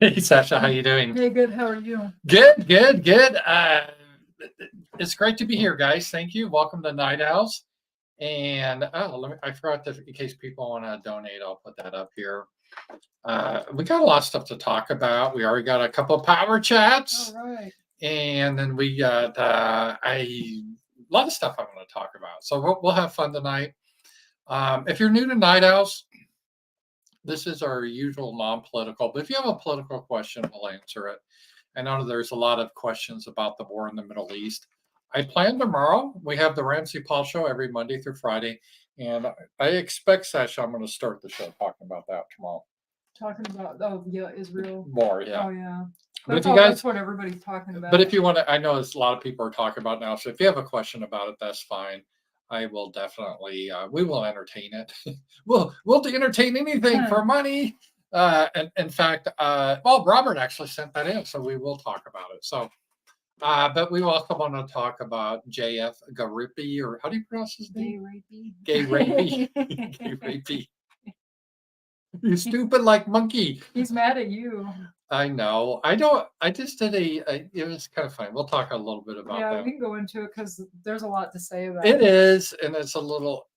Hey, Sasha, how you doing? Hey, good. How are you? Good, good, good. It's great to be here, guys. Thank you. Welcome to Night Owls. And I forgot to, in case people want to donate, I'll put that up here. We got a lot of stuff to talk about. We already got a couple of power chats, All right. and then we got a lot of stuff I want to talk about. So we'll have fun tonight. If you're new to Night Owls, this is our usual non-political, but if you have a political question, we'll answer it. I know there's a lot of questions about the war in the Middle East. I plan tomorrow. We have the Ramsey Paul show every Monday through Friday, and I expect, Sasha, I'm going to start the show talking about that tomorrow. Talking about Israel. More, yeah. Oh yeah. But if you guys, that's what everybody's talking about. But if you want to, I know there's a lot of people are talking about now. So if you have a question about it, that's fine. I will definitely. We will entertain it. we'll entertain anything for money. And in fact, well, Robert actually sent that in, so we will talk about it. So, but we also want to talk about JF Garipi, or how do you pronounce his name? Gay rapey. Gay rapey. You stupid like monkey. He's mad at you. I know. I don't. I just did it was kind of funny. We'll talk a little bit about that. Yeah, we can go into it because there's a lot to say about it. It is, and it's a little.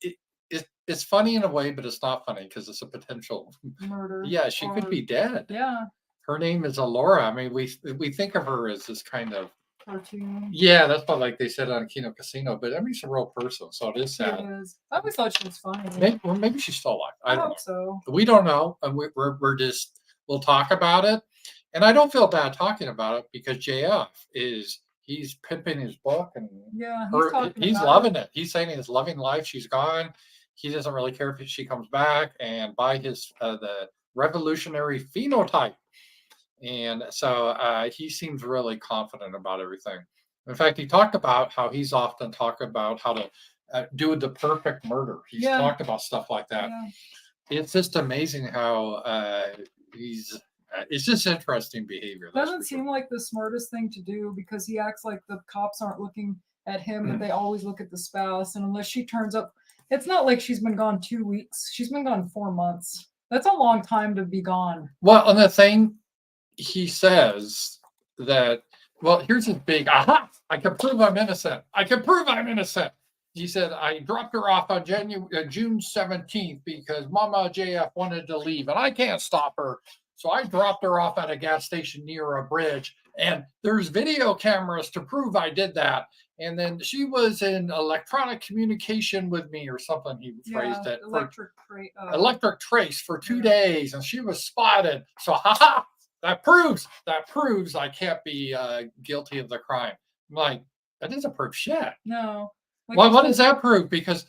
It's funny in a way, but it's not funny because it's a potential murder. Yeah, she could be dead. Yeah. Her name is Alora. I mean, we think of her as this kind of cartoon. Yeah, that's what like they said on Kino Casino, but I mean, she's a real person, so it is sad. It is. I always thought she was funny. Maybe she's still alive. I hope so. We don't know, and we're just we'll talk about it, and I don't feel bad talking about it because JF he's pimping his book and he's loving it. He's saying he's loving life. She's gone. He doesn't really care if she comes back, and by his the revolutionary phenotype. And so he seems really confident about everything. In fact, he talked about how he's often talked about how to do the perfect murder. He's talked about stuff like that. Yeah. It's just amazing how it's just interesting behavior. Doesn't seem like the smartest thing to do because he acts like the cops aren't looking at him, but they always look at the spouse. And unless she turns up, it's not like she's been gone 2 weeks. She's been gone 4 months. That's a long time to be gone. Well, and the thing he says that, well, here's his big, aha, I can prove I'm innocent. I can prove I'm innocent. He said, I dropped her off on June 17th because Mama JF wanted to leave and I can't stop her. So I dropped her off at a gas station near a bridge and there's video cameras to prove I did that. And then she was in electronic communication with me or something, he phrased it. Electric trace for 2 days and she was spotted. So, haha, that proves I can't be guilty of the crime. I'm like, that doesn't prove shit. No. Like well, what does that prove? Because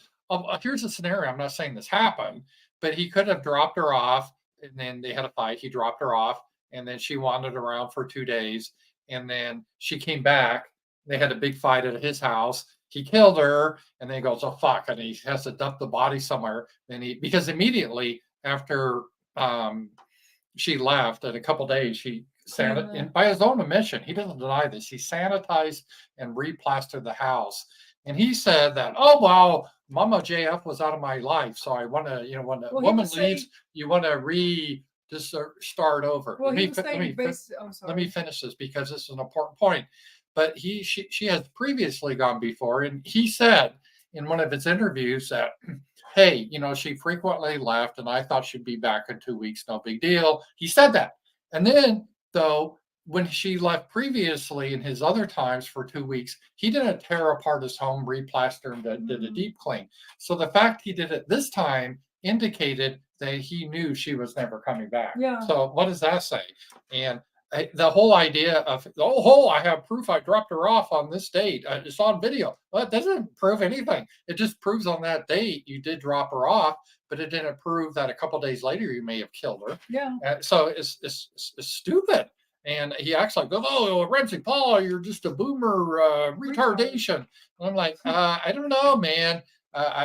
here's a scenario. I'm not saying this happened, but he could have dropped her off and then they had a fight. He dropped her off and then she wandered around for 2 days. And then she came back. They had a big fight at his house. He killed her and then he goes, oh, fuck. And he has to dump the body somewhere. Because immediately after she left, in a couple of days, and by his own admission, he doesn't deny this. He sanitized and replastered the house. And he said that, oh, well, Mama JF was out of my life. So I want to, when a woman leaves, you want to just start over. Well, let me finish this because this is an important point. But she has previously gone before. And he said in one of his interviews that, hey, she frequently left and I thought she'd be back in 2 weeks. No big deal. He said that. And then, though, when she left previously in his other times for 2 weeks, he didn't tear apart his home, replaster, and did a deep clean. So the fact he did it this time indicated that he knew she was never coming back. Yeah. So what does that say? And the whole idea of, I have proof I dropped her off on this date. It's on video. Well, it doesn't prove anything. It just proves on that date you did drop her off, but it didn't prove that a couple days later you may have killed her. Yeah. So it's stupid. And he acts like, oh, Ramsey Paul, you're just a boomer retardation. And I'm like, I don't know, man.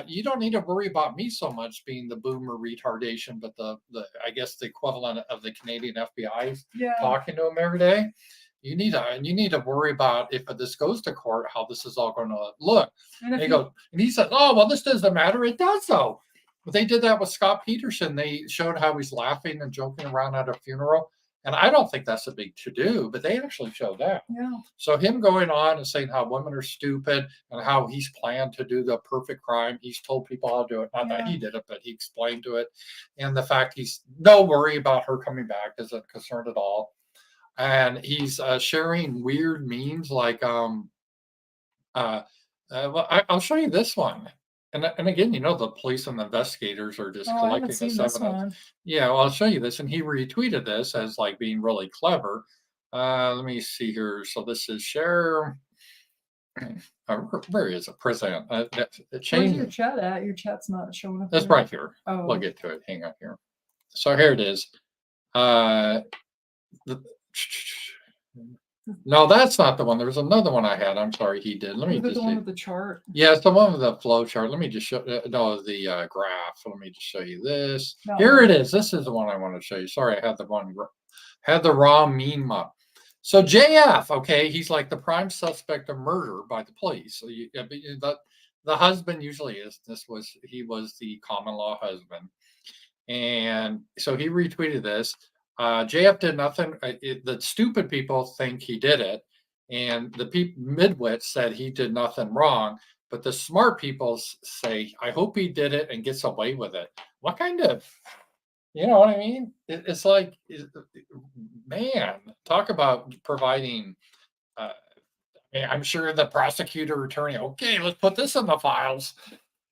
You don't need to worry about me so much being the boomer retardation, but the I guess the equivalent of the Canadian FBI talking to him every day. You need to worry about if this goes to court, how this is all going to look. And he said, oh, well, this doesn't matter. It does though. But they did that with Scott Peterson. They showed how he's laughing and joking around at a funeral. And I don't think that's a big to do, but they actually showed that. Yeah. So him going on and saying how women are stupid and how he's planned to do the perfect crime. He's told people how to do it. Not that he did it, but he explained to it. And the fact he's no worry about her coming back isn't concerned at all. And he's sharing weird memes like well, I'll show you this one. And again, the police and the investigators are just Oh, I haven't collecting seen this this evidence. one. Yeah, well, I'll show you this. And he retweeted this as like being really clever. Let me see here. So this is share. Where is it? Present. Where's your chat at? Your chat's not showing up. That's here. right here. Oh. We'll get to it. Hang on here. So here it is. No, that's not the one. There was another one I had. I'm sorry, he did. Let me Is it just the one see. with the chart? Yeah, it's the one with the flow chart. Let me just show. No, the graph. Let me just show you this. That Here one. it is. This is the one I want to show you. Sorry, I had the wrong meme up. So JF, okay, he's like the prime suspect of murder by the police. So the husband usually is. He was the common law husband, and so he retweeted this. JF did nothing. The stupid people think he did it, and the midwits said he did nothing wrong. But the smart people say, "I hope he did it and gets away with it." What kind of, you know what I mean? It's like, man, talk about providing. I'm sure the prosecutor attorney. Okay, let's put this in the files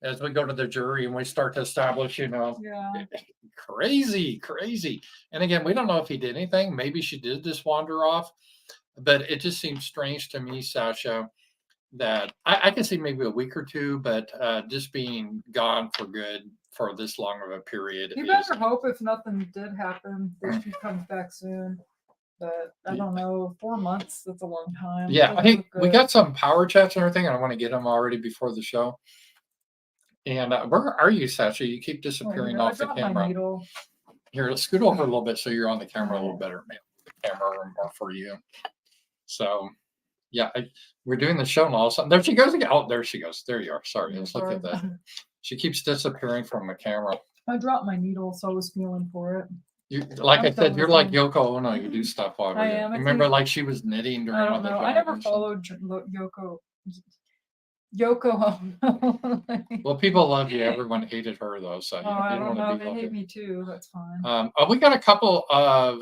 as we go to the jury and we start to establish, Yeah. crazy. And again, we don't know if he did anything. Maybe she did just wander off, but it just seems strange to me, Sasha, that I can see maybe a week or two, but just being gone for good for this long of a period. You better hope if nothing did happen that she comes back soon. But I don't know, 4 months, that's a long time. Yeah, Doesn't hey, look we good. got some power chats and everything, and I want to get them already before the show. And where are you, Sasha? You keep disappearing I off the dropped my camera. needle. Here, let's scoot over a little bit so you're on the camera a little better. The camera more for you. So, yeah, we're doing the show, and all of a sudden, there she goes again. Oh, there she goes. There you are. Sorry, let's look at that. She keeps disappearing from the camera. I dropped my needle, so I was feeling for it. Like I said, you're like Yoko Ono. You do stuff while I am. Remember, like she was knitting during I don't one of know. the I never films. followed Yoko Ono. Well, people love you. Everyone hated her though, so I you don't know. be They hate me too. That's fine. We got a couple of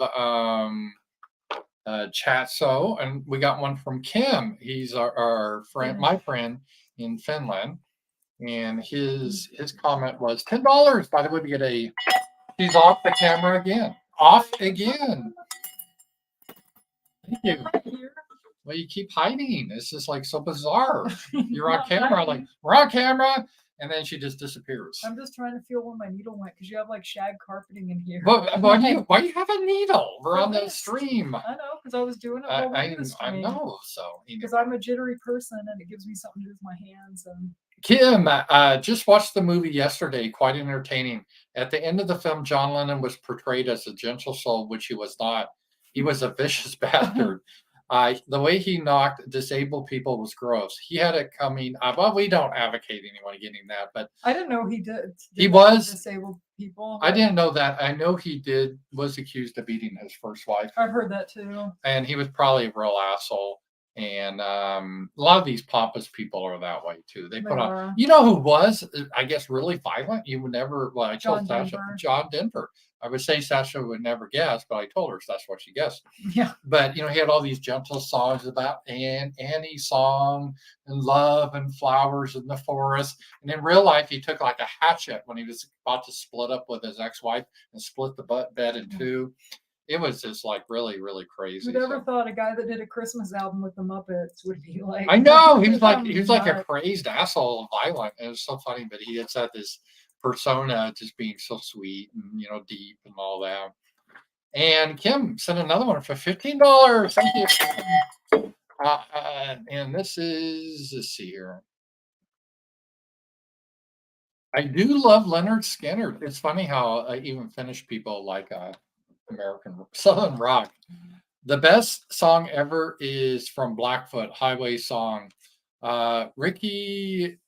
chats, and we got one from Kim. He's our friend, my friend in Finland, and his comment was $10. By the way, we get a. He's off the camera again. Off again. Thank you. Well, you keep hiding. It's just like so bizarre. You're on camera, like we're on camera, and then she just disappears. I'm just trying to feel where my needle went because you have like shag carpeting in here. But why do you have a needle? We're on the stream. I know because I was doing it while we do the stream. I know. So because I'm a jittery person and it gives me something to do with my hands and. Kim, just watched the movie yesterday. Quite entertaining. At the end of the film, John Lennon was portrayed as a gentle soul, which he was not. He was a vicious bastard. The way he knocked disabled people was gross. He had it coming. Well, we don't advocate anyone getting that, but I didn't know he did. He was disabled people. I didn't know that. I know he was accused of beating his first wife. I've heard that too. And he was probably a real asshole. And a lot of these pompous people are that way too. They put on. You know who was, I guess, really violent? You would never. Well, I told Sasha, John Denver. I would say Sasha would never guess, but I told her that's what she guessed. Yeah. But he had all these gentle songs about Annie's song and love and flowers in the forest. And in real life, he took like a hatchet when he was about to split up with his ex-wife and split the bed in two. It was just like really, really crazy. Who'd ever thought a guy that did a Christmas album with the Muppets would be like? I know he was like a crazed asshole, violent. It was so funny, but he had set this persona just being so sweet and deep and all that. And Kim sent another one for $15. Thank you. And this is, let's see here. I do love Leonard Skinner. It's funny how even Finnish people like American Southern rock. The best song ever is from Blackfoot, Highway Song. Ricky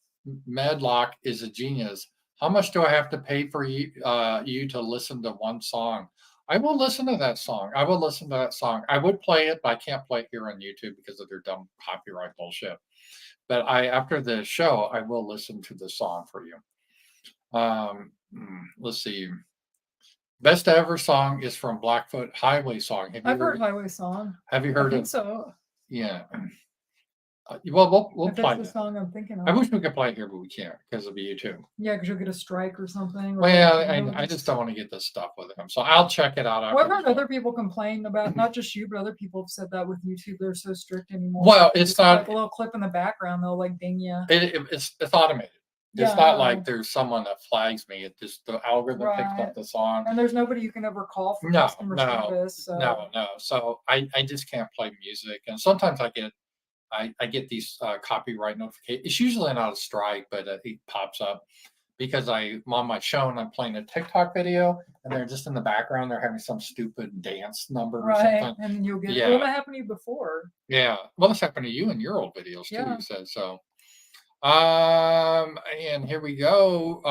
Medlock is a genius. How much do I have to pay for you to listen to one song? I will listen to that song. I will listen to that song. I would play it, but I can't play it here on YouTube because of their dumb copyright bullshit. But after the show, I will listen to the song for you. Let's see. Best ever song is from Blackfoot Highway Song. I've heard Highway Song. Have you I heard think of? so. Yeah. Well, we'll If play it's the it. song I'm thinking of. I wish we could play it here, but we can't because of YouTube. Yeah, because you'll get a strike or something. Or Well, they'll I just don't want to get this stuff with him, so I'll check it out Well, after. I've heard the other show. people complain about, not just you, but other people have said that with YouTube, they're so strict anymore. Well, it's Just not. like a little clip in the background, they'll like ding you. It's automated. Yeah, It's I not know. like there's someone that flags me. It just the algorithm picks Right. up the song. And there's nobody you can ever call for No, customer service. So. No. So I just can't play music, and sometimes I get these copyright notifications. It's usually not a strike, but it pops up because I'm on my show and I'm playing a TikTok video, and they're just in the background. They're having some stupid dance number or Right, something. and you'll get. Yeah. Well, that happened to you before. Yeah. Well, this happened to you in your old videos too. Yeah. You said so. And here we go.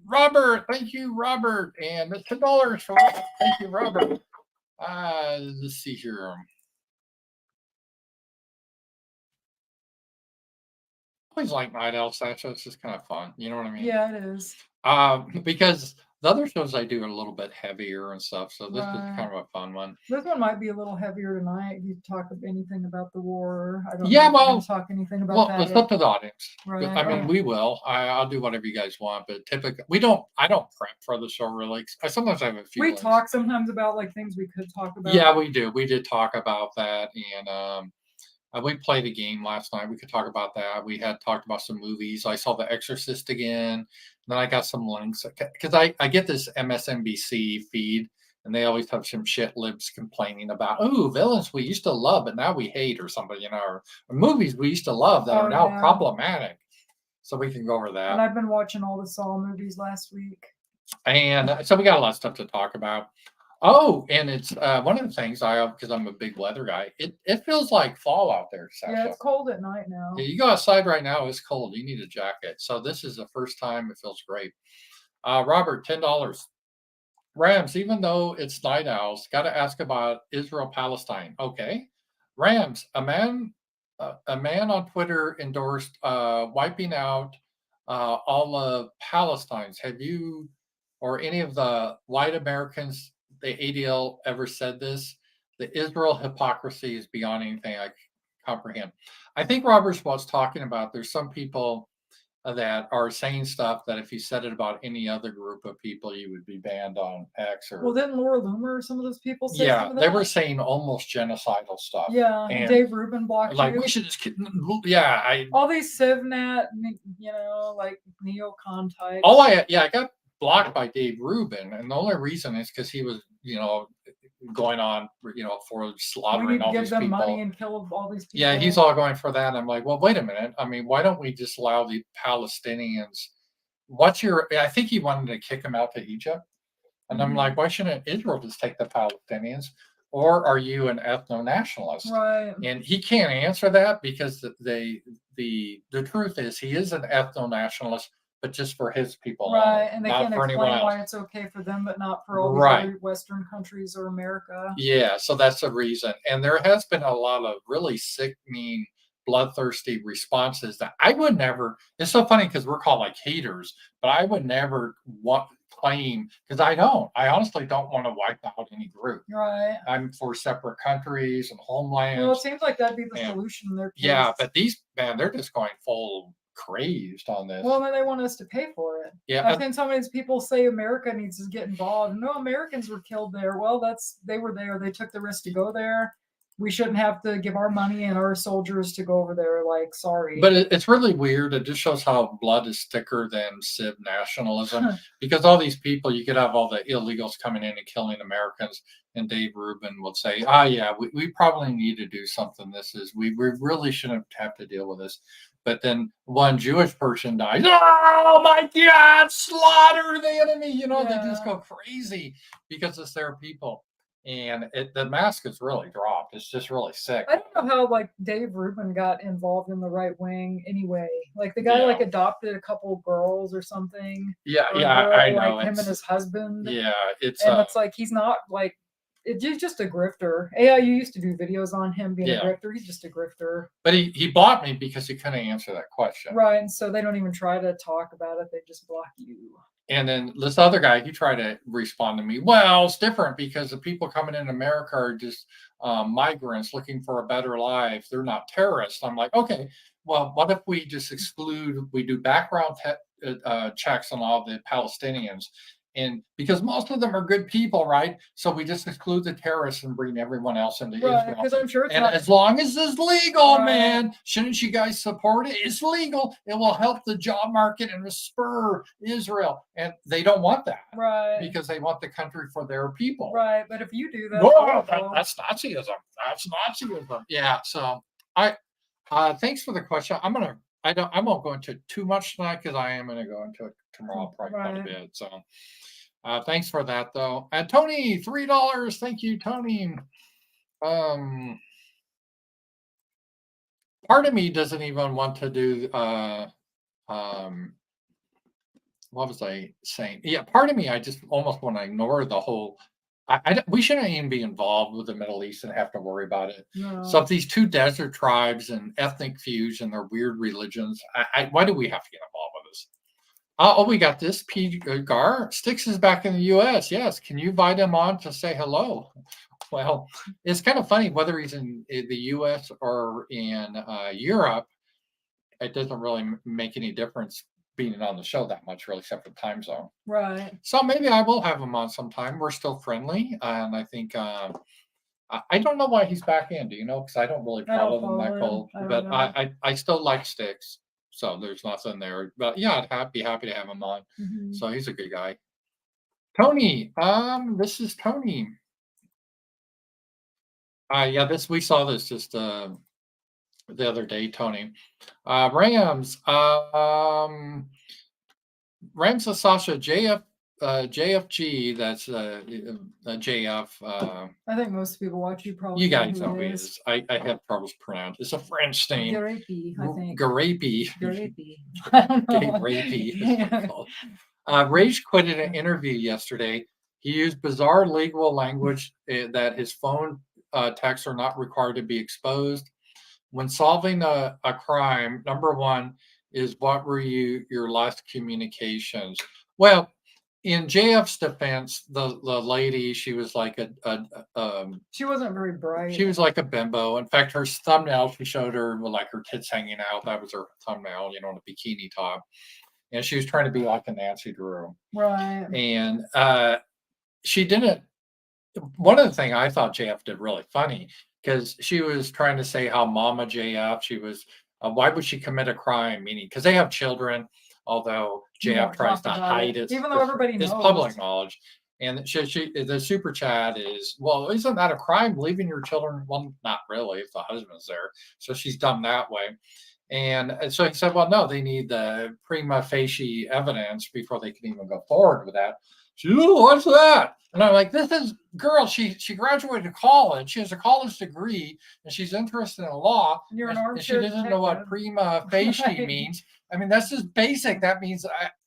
Robert, thank you, Robert, and it's $2 for Robert. Thank you, Robert. Let's see here. Always like Night Owl Satchel. It's just kind of fun. You know what I mean? Yeah, it is. Because the other shows I do are a little bit heavier and stuff, so this is Right. kind of a fun one. This one might be a little heavier tonight. If you talk anything about the war, I don't Yeah, know if you're well, gonna talk anything about Well, that. it's up to the audience. Right. I mean, we will. I'll do whatever you guys want, but typically I don't prep for the show really. I sometimes have a few. We talk sometimes about like things we could talk about. Yeah, we do. We did talk about that, and we played a game last night. We could talk about that. We had talked about some movies. I saw The Exorcist again. Then I got some links because I get this MSNBC feed, and they always have some shit libs complaining about, oh, villains we used to love, but now we hate, or something, or movies we used to love that are now problematic. So we can go over that. And I've been watching all the Saw movies last week. And so we got a lot of stuff to talk about. Oh, and it's one of the things because I'm a big weather guy. It feels like fall out there. Yeah, it's cold at night now. Yeah, you go outside right now, it's cold. You need a jacket. So this is the first time it feels great. Robert, $10. Rams, even though it's night owls, got to ask about Israel Palestine. Okay, Rams, a man on Twitter endorsed wiping out all of Palestine's. Have you or any of the white Americans, the ADL, ever said this? The Israel hypocrisy is beyond anything I comprehend. I think Robert's what's talking about. There's some people that are saying stuff that if you said it about any other group of people, you would be banned on X. Or well, didn't Laura Loomer or some of those people say yeah, some of they that? were saying almost genocidal stuff. Yeah, and Dave Rubin blocked like you. we should just yeah. All these CivNet, like neocon types. I got blocked by Dave Rubin, and the only reason is because he was going on for slaughtering all these people. Give them money and kill all these people. Yeah, he's all going for that. I'm like, well, wait a minute. I mean, why don't we just allow the Palestinians? I think he wanted to kick them out to Egypt. And I'm like, why shouldn't Israel just take the Palestinians? Or are you an ethno-nationalist? Right. And he can't answer that because the truth is he is an ethno-nationalist, but just for his people. Right. And they can't explain why it's okay for them, but not for all these other Western countries or America. Yeah, so that's the reason. And there has been a lot of really sick, mean, bloodthirsty responses that I would never. It's so funny because we're called like haters, but I would never claim, because I honestly don't want to wipe out any group. Right. I'm for separate countries and homelands. Well, it seems like that'd be the solution in their case. Yeah, but they're just going full crazed on this. Well, then they want us to pay for it. Yeah, I've seen some of these people say America needs to get involved. No, Americans were killed there. Well, they were there. They took the risk to go there. We shouldn't have to give our money and our soldiers to go over there. Like, sorry. But it's really weird. It just shows how blood is thicker than civ nationalism. Because all these people, you could have all the illegals coming in and killing Americans, and Dave Rubin would say, we probably need to do something. We really shouldn't have to deal with this. But then one Jewish person dies. Oh my God, slaughter the enemy. They just go crazy because it's their people. and the mask is really dropped. It's just really sick. I don't know how like Dave Rubin got involved in the right wing anyway. Like the guy Yeah. like adopted a couple girls or something. Yeah, Or a yeah, girl, I know. like him and It's his husband. yeah, it's And it's like he's not like he's just a grifter. AIU used to do videos on him being a Yeah. grifter. He's just a grifter. but he bought me because he couldn't answer that question. Right. And so they don't even try to talk about it. They just block you. And then this other guy, he tried to respond to me. Well, it's different because the people coming in America are just migrants looking for a better life. They're not terrorists. I'm like, okay, well, what if we just exclude? We do background checks on all the Palestinians, and because most of them are good people, right? So we just exclude the terrorists and bring everyone else into Right. Israel. Because I'm sure it's And not. as long as it's legal, Right. man, shouldn't you guys support it? It's legal. It will help the job market and spur Israel. And they don't want that Right. because they want the country for their people. Right. But if you do that, Whoa, that's Nazism. That's Nazism. Yeah. So thanks for the question. I won't go into too much tonight because I am gonna go into it tomorrow probably quite a Right. bit. So thanks for that though. Tony, $3. Thank you, Tony. Part of me doesn't even want to do what was I saying? Yeah, part of me I just almost want to ignore the whole. We shouldn't even be involved with the Middle East and have to worry about it. No. So if these two desert tribes and ethnic feuds and their weird religions, why do we have to get involved with this? Oh, we got this. P. Gar Sticks is back in the U.S. Yes, can you invite him on to say hello? Well, it's kind of funny whether he's in the U.S. or in Europe. It doesn't really make any difference being on the show that much, really, except for time zone. Right. So maybe I will have him on sometime. We're still friendly, and I think I don't know why he's back in. Do you know? Because I don't really follow them that cold, but I still like Sticks, so there's nothing there. But yeah, I'd be happy to have him on. Mhm. So he's a good guy. Tony, this is Tony. Yeah, we saw this just the other day, Tony. Rams, Rams of Sasha JFG. That's JF. I think most people watch you probably You know guys who know who it he is. is. I have troubles pronouncing. It's a French name. Garapi, I think. Garapi. Garapi. I don't know. Garapi is what it's called. Rage quit in an interview yesterday. He used bizarre legal language that his phone texts are not required to be exposed. When solving a crime, number one is what were your last communications? Well, in JF's defense, the lady, she was like She wasn't very bright. she was like a bimbo. In fact, her thumbnail, she showed her with like her tits hanging out. That was her thumbnail, in a bikini top. And she was trying to be like a Nancy Drew. Right. And she didn't. One of the things I thought JF did really funny because she was trying to say how Mama JF, she was, why would she commit a crime? Meaning, because they have children, although You JF won't tries talk to about hide it, it. even though everybody It's knows. public knowledge. And the super chat is, well, isn't that a crime leaving your children? Well, not really if the husband's there. So she's done that way. And so he said, well, no, they need the prima facie evidence before they can even go forward with that. She said, oh, what's that? And I'm like, this is girl. She graduated college. She has a college degree, and she's interested in law. You're an and she armchair doesn't know what detective. prima facie Right. means. I mean, that's just basic. That means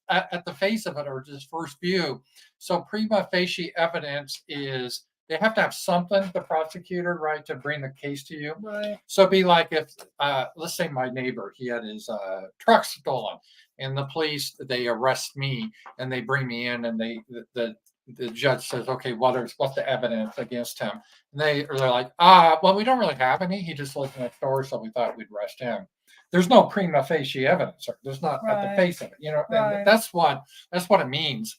at the face of it, or just first view. So prima facie evidence is they have to have something, the prosecutor, right, to bring the case to you. Right. So it'd be like if, let's say my neighbor, he had his truck stolen, and the police, they arrest me, and they bring me in, and the judge says, okay, what's the evidence against him? And they're like, well, we don't really have any. He just lived next door, so we thought we'd arrest him. There's no prima facie evidence. There's not at the face of it, Right. And that's what it means.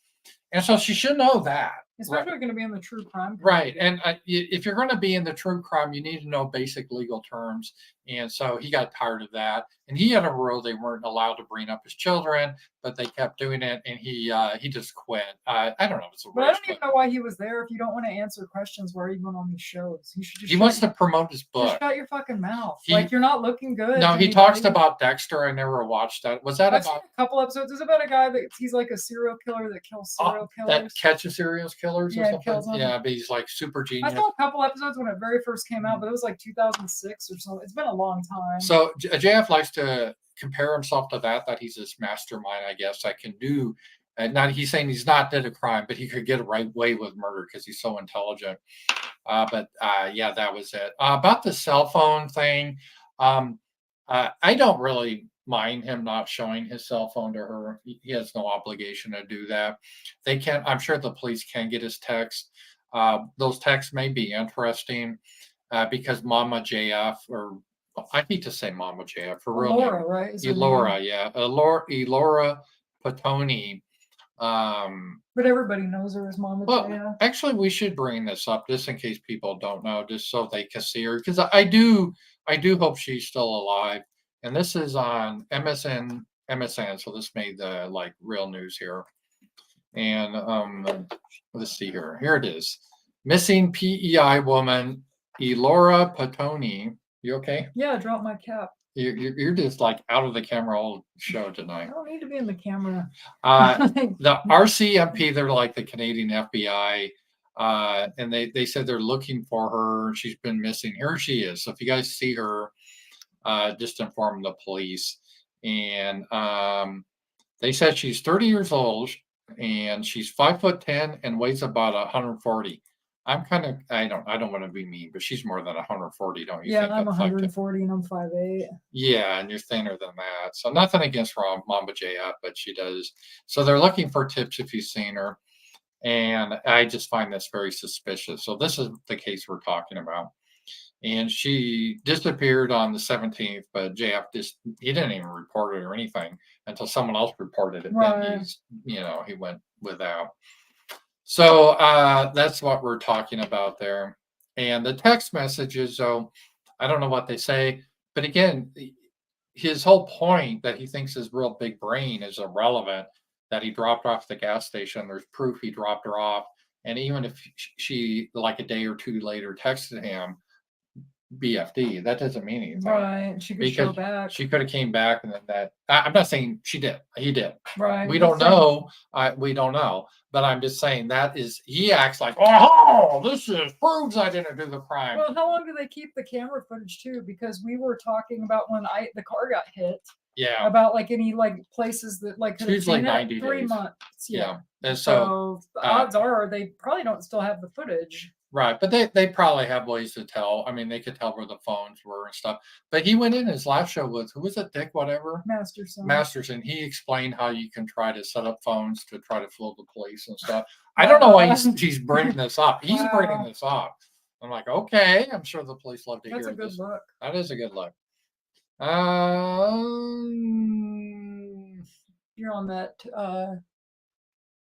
And so she should know that. Especially going to be in the true crime. Right. And if you're going to be in the true crime, you need to know basic legal terms. And so he got tired of that. And he had a rule they weren't allowed to bring up his children, but they kept doing it, and he just quit. I don't know if it's a But I race, don't even know why he was there if you don't want to answer questions. Why are you going on these shows? You should just he wants to promote his book. just shut your fucking mouth. He- like you're not looking good. No, to he talks anybody. about Dexter. I never watched that. Was that I've seen about a couple episodes. It's about a guy that he's like a serial killer that kills serial that killers. catches serial killers or Yeah, something? kills them. Yeah, but he's like super I genius. saw a couple episodes when it very first came out, but it was like 2006 or something. It's been a long time. So JF likes to compare himself to that he's this mastermind, I guess, that can do. Not he's saying he's not did a crime, but he could get away with murder because he's so intelligent. But yeah, that was it. About the cell phone thing, I don't really mind him not showing his cell phone to her. He has no obligation to do that. They can. I'm sure the police can get his text. Those texts may be interesting because Mama JF, or I hate to say Mama JF, for real Laura, name. right? Is her Elora, name. yeah. Elora Patoni. But everybody knows her as Mama Well, Jaya. actually, we should bring this up just in case people don't know, just so they can see her. Because I do hope she's still alive. And this is on MSN. So this made the like real news here. And let's see here. Here it is. Missing PEI woman Elora Patoni. You okay? Yeah, I dropped my cap. You're just like out of the camera all show I tonight. don't need to be in the camera. The RCMP, they're like the Canadian FBI, and they said they're looking for her. She's been missing. Here she is. So if you guys see her, just inform the police. And they said she's 30 years old and she's 5'10" and weighs about 140. I'm kind of I don't want to be mean, but she's more than 140, don't you Yeah, think? I'm That's like 140 and I'm 5'8". yeah, and you're thinner than that. So nothing against Mamba JF, but she does. So they're looking for tips if you've seen her. And I just find this very suspicious. So this is the case we're talking about. And she disappeared on the 17th, but JF he didn't even report it or anything until someone else reported it. Right. Then he went without. So that's what we're talking about there. And the text messages, so I don't know what they say, but again, his whole point that he thinks his real big brain is irrelevant, that he dropped her off at the gas station. There's proof he dropped her off. And even if she, like a day or two later, texted him BFD, that doesn't mean anything. Right. She could show back. She could have came back and then that. I'm not saying she did. He did. Right. We don't know. We don't know. But I'm just saying he acts like, oh, this proves I didn't do the crime. Well, how long do they keep the camera footage too? Because we were talking about when the car got hit. Yeah. About like any like places that like it's usually 90 3 days. months. Yeah. And so the odds are they probably don't still have the footage. Right, but they probably have ways to tell. I mean, they could tell where the phones were and stuff. But he went in his last show with who was it, Dick, whatever? Masterson. He explained how you can try to set up phones to try to fool the police and stuff. I don't know why he's bringing this up. He's bringing this up. I'm like, okay, I'm sure the police love to hear this. That's a good look. That is a good look. You're on that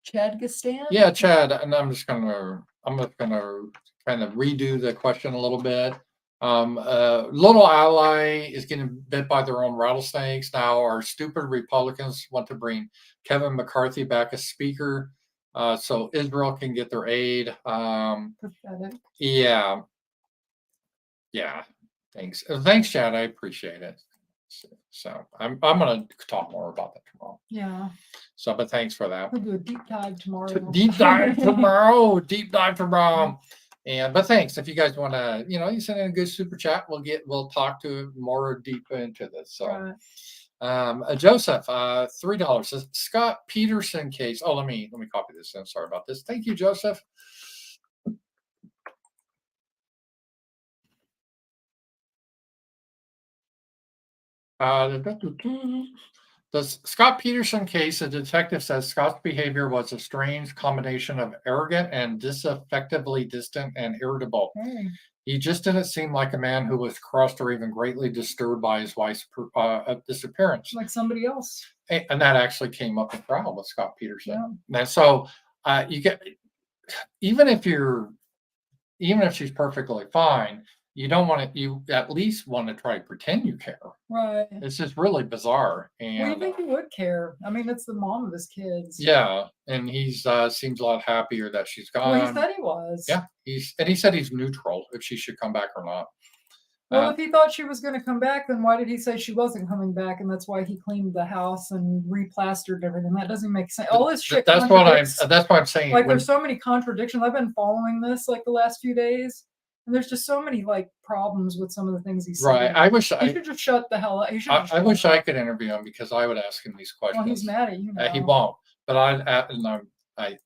Chad Gastan? Yeah, Chad, and I'm just gonna kind of redo the question a little bit. Little ally is getting bit by their own rattlesnakes. Now our stupid Republicans want to bring Kevin McCarthy back as speaker so Israel can get their aid. Pathetic. Yeah. Thanks, Chad. I appreciate it. So I'm gonna talk more about that tomorrow. Yeah. So, but thanks for that. We'll do a deep dive tomorrow. Deep dive tomorrow. But thanks. If you guys want to, you send in a good super chat, we'll talk to more deep into this. So, right. Joseph, $3. The Scott Peterson case. Oh, let me copy this. I'm sorry about this. Thank you, Joseph. The Scott Peterson case, a detective says Scott's behavior was a strange combination of arrogant and disaffectively distant and irritable. He just didn't seem like a man who was crushed or even greatly disturbed by his wife's disappearance. Like somebody else. And that actually came up in trial with Scott Peterson. Yeah. And so you get, even if she's perfectly fine, you don't want to. You at least want to try to pretend you care. Right. It's just really bizarre. Well, you And think he would care? I mean, it's the mom of his kids. yeah, and he's seems a lot happier that she's Well, he gone. said he was. Yeah, he said he's neutral if she should come back or not. Well, if he thought she was going to come back, then why did he say she wasn't coming back? And that's why he cleaned the house and replastered everything. That doesn't make sense. All this shit. That's what I'm saying. Like, there's so many contradictions. I've been following this like the last few days, and there's just so many like problems with some of the things he said. Right. I wish he should just shut the hell up. He should. I wish I could interview him because I would ask him these questions. Well, he's mad at you now. He won't. But I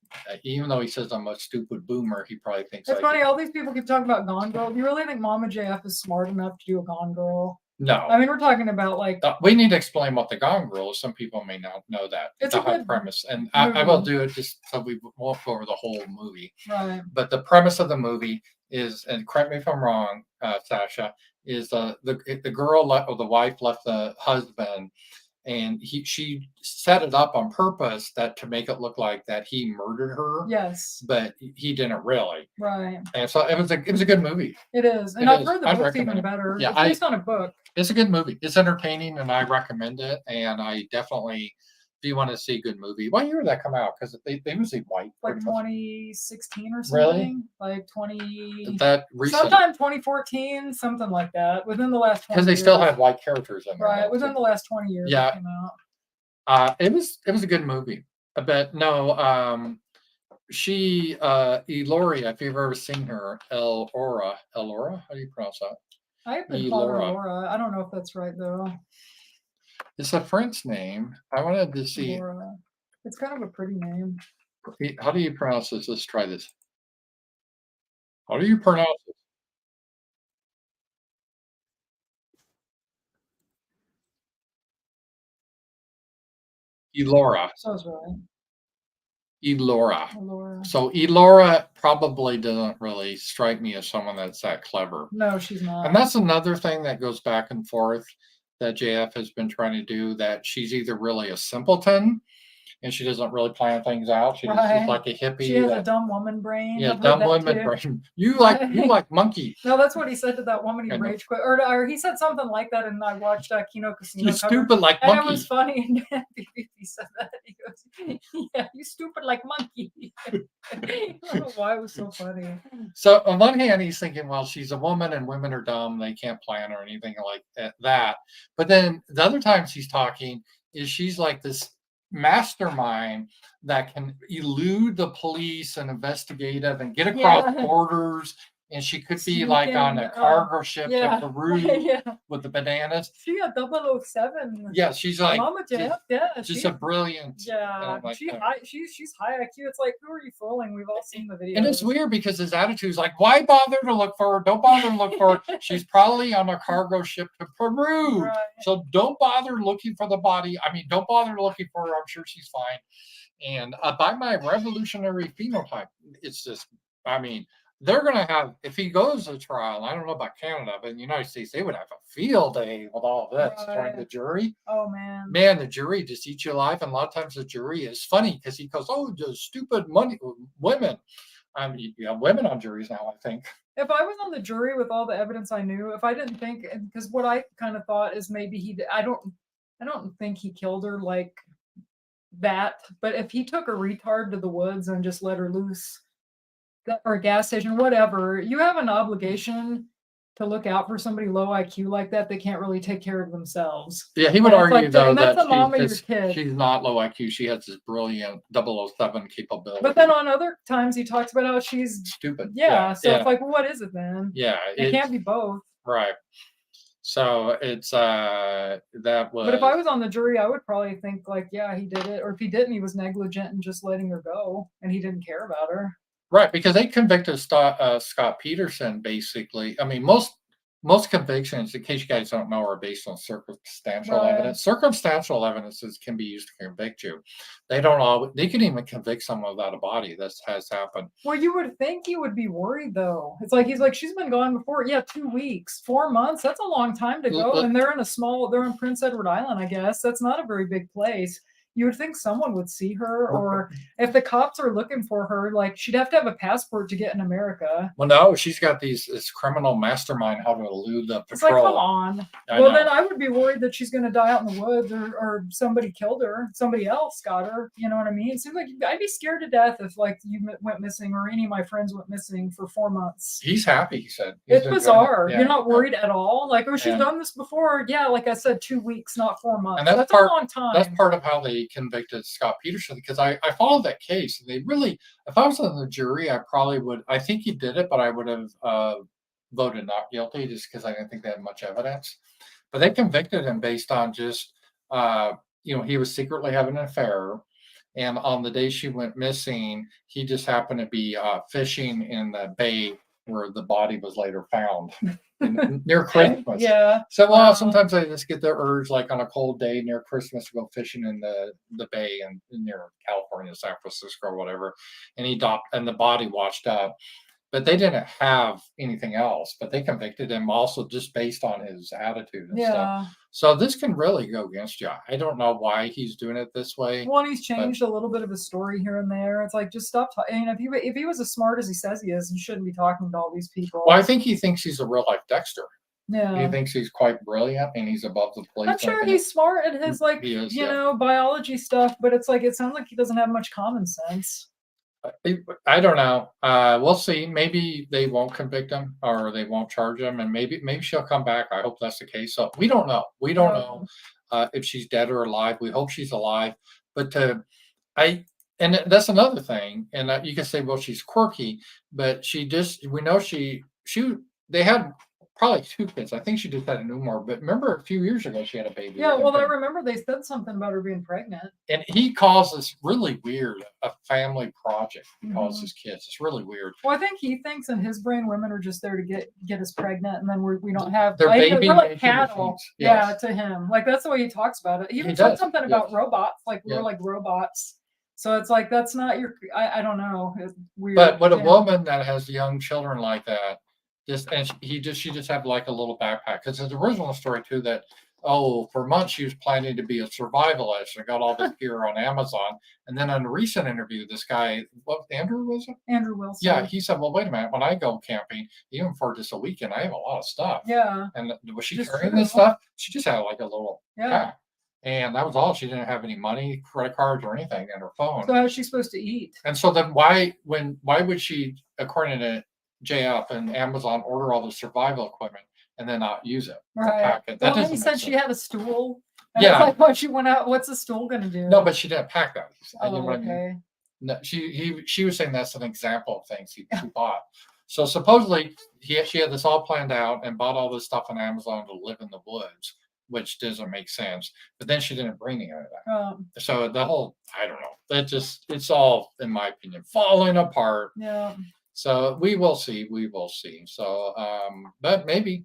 even though he says I'm a stupid boomer, he probably thinks. It's funny. All these people keep talking about Gone Girl. Do you really think Mama JF is smart enough to do a Gone Girl? No. I mean, we're talking about like. We need to explain what the Gone Girl is. Some people may not know that. It's a high premise, and I will do it just so we won't go over the whole movie. Right. But the premise of the movie is, and correct me if I'm wrong, Sasha, is the girl left, or the wife left the husband. And she set it up on purpose that to make it look like that he murdered her. Yes. But he didn't really. Right. And so it was a good movie. It is. And I've heard the book's even better. Yeah, it's based on a book. It's a good movie. It's entertaining and I recommend it. And I definitely, if you want to see a good movie, what year did that come out? Because they usually white. Like 2016 or something. Really? Like 20. That recent. Sometime 2014, something like that. Within the last 20 years. Because they still have white characters in there. Right. Within the last 20 years. Yeah. It came out. It was a good movie. But no, she Eloria, if you've ever seen her, Elora, how do you pronounce that? I've been called her Laura. I don't know if that's right though. It's a French name. I wanted to see. Laura. It's kind of a pretty name. How do you pronounce this? Let's try this. How do you pronounce it? Elora. Sounds right. Elora. So Elora probably doesn't really strike me as someone that's that clever. No, she's not. And that's another thing that goes back and forth that JF has been trying to do, that she's either really a simpleton and she doesn't really plan things out. She's just like a hippie. She has a dumb woman brain. Yeah, dumb woman brain. You like monkey. No, that's what he said to that woman. He rage quit, or he said something like that, and I watched Kino Casino. You stupid like monkey. And it was funny. And he said that. He goes, "Yeah, you stupid like monkey." I don't know why it was so funny. So on one hand, he's thinking, well, she's a woman and women are dumb. They can't plan or anything like that. But then the other times he's talking is she's like this mastermind that can elude the police and investigative and get across borders, and she could be like on a cargo ship to Peru with the bananas. She a 007. Yeah, she's like Mama Jeff. Just a brilliant. Yeah, she's high IQ. It's like, who are you fooling? We've all seen the video. And it's weird because his attitude is like, why bother to look for her? Don't bother to look for her. She's probably on a cargo ship to Peru. Right. So don't bother looking for the body. I mean, don't bother looking for her. I'm sure she's fine. And by my revolutionary phenotype, it's just, I mean, they're going to have, if he goes to trial, I don't know about Canada, but in the United States, they would have a field day with all of this. Right. The jury. Oh, man. Man, the jury just eats you alive. And a lot of times the jury is funny because he goes, oh, the stupid women. I mean, you have women on juries now, I think. If I was on the jury with all the evidence I knew, if I didn't think, because what I kind of thought is maybe I don't think he killed her like that. But if he took a retard to the woods and just let her loose, or a gas station, whatever, you have an obligation to look out for somebody low IQ like that. They can't really take care of themselves. Yeah, he would argue though that the mom of your kid. She's not low IQ. She has this brilliant 007 capability. But then on other times he talks about how she's stupid. Yeah. So it's like, well, what is it then? Yeah. It can't be both. Right. So it's that was. But if I was on the jury, I would probably think like, yeah, he did it. Or if he didn't, he was negligent in just letting her go and he didn't care about her. Right, because they convicted Scott Peterson, basically. I mean, most convictions, in case you guys don't know, are based on circumstantial evidence. Circumstantial evidences can be used to convict you. They can even convict someone without a body. That has happened. Well, you would think you would be worried, though. It's like, he's like, she's been gone before. Yeah, 2 weeks, 4 months. That's a long time to go. And they're in Prince Edward Island, I guess. That's not a very big place. you would think someone would see her, or if the cops are looking for her, like she'd have to have a passport to get in America. Well, no, she's got this criminal mastermind how to elude the It's like, come patrol. on. I Well, know. then I would be worried that she's going to die out in the woods, or somebody killed her. Somebody else got her. You know what I mean? It seems like I'd be scared to death if like you went missing or any of my friends went missing for 4 months. He's happy, he said. He's It's enjoying it. bizarre. Yeah. You're not worried at all. Like, oh, she's And- done this before. Yeah, like I said, 2 weeks, not 4 months. And that's That's part- a long time. That's part of how they convicted Scott Peterson, because I followed that case. And they really, if I was on the jury, I probably would, I think he did it, but I would have voted not guilty just because I didn't think they had much evidence. But they convicted him based on just, he was secretly having an affair. And on the day she went missing, he just happened to be fishing in the bay where the body was later found near Christmas. Yeah. So, well, Wow. sometimes I just get the urge, like on a cold day near Christmas, to go fishing in the bay and near California, San Francisco, or whatever. And he docked, and the body washed up. But they didn't have anything else. But they convicted him also just based on his attitude and stuff. Yeah. So this can really go against you. I don't know why he's doing it this way. Well, and he's changed a little bit of his story here and there. It's like, just stop talking. If he was as smart as he says he is, he shouldn't be talking to all these people. Well, I think he thinks he's a real life Dexter. He Yeah. thinks he's quite brilliant and he's above the police. I'm sure he's smart at his like He is, you yeah. know, biology stuff, but it's like it sounds like he doesn't have much common sense. I don't know. We'll see. Maybe they won't convict him or they won't charge him, and maybe she'll come back. I hope that's the case. So we don't know. We don't know if she's dead or alive. We hope she's alive. But and that's another thing. And you can say, well, she's quirky, but we know they had probably 2 kids. I think she just had a new more. But remember, a few years ago, she had a baby. Yeah, with well, I him. remember they said something about her being pregnant. And he calls this really weird a family project. He calls Mhm. his kids. It's really weird. Well, I think he thinks in his brain women are just there to get us pregnant, and then we don't have They're baby we're like making cattle. machines. Yeah, Yes. to him, like that's the way he talks about it. He even He said does, something about yes. robots, like we're Yeah. like robots. So it's like that's not your. I don't know. It's weird. But what a Yeah. woman that has young children like that, she just had like a little backpack, because his original story too that for months she was planning to be a survivalist and got all this gear on Amazon, and then in a recent interview, this guy, what Andrew was it? Andrew Wilson. Yeah, he said, well, wait a minute, when I go camping, even for just a weekend, I have a lot of stuff. Yeah. And was she Just carrying true. this stuff? She just had like a little Yeah. pack. And that was all. She didn't have any money, credit cards, or anything in her phone. So how's she supposed to eat? And so then why would she, according to JF and Amazon, order all the survival equipment and then not use it? to Right. pack it? That Well, he doesn't said make she sense. had a stool. And Yeah. It's like when she went out, what's the stool gonna do? No, but she didn't pack that. You know Oh, what I mean? okay. No, she was saying that's an example of things he bought. So supposedly she had this all planned out and bought all this stuff on Amazon to live in the woods, which doesn't make sense. But then she didn't bring any of that. So the whole, I don't know. It's all, in my opinion, falling apart. Yeah. So we will see. We will see. So, but maybe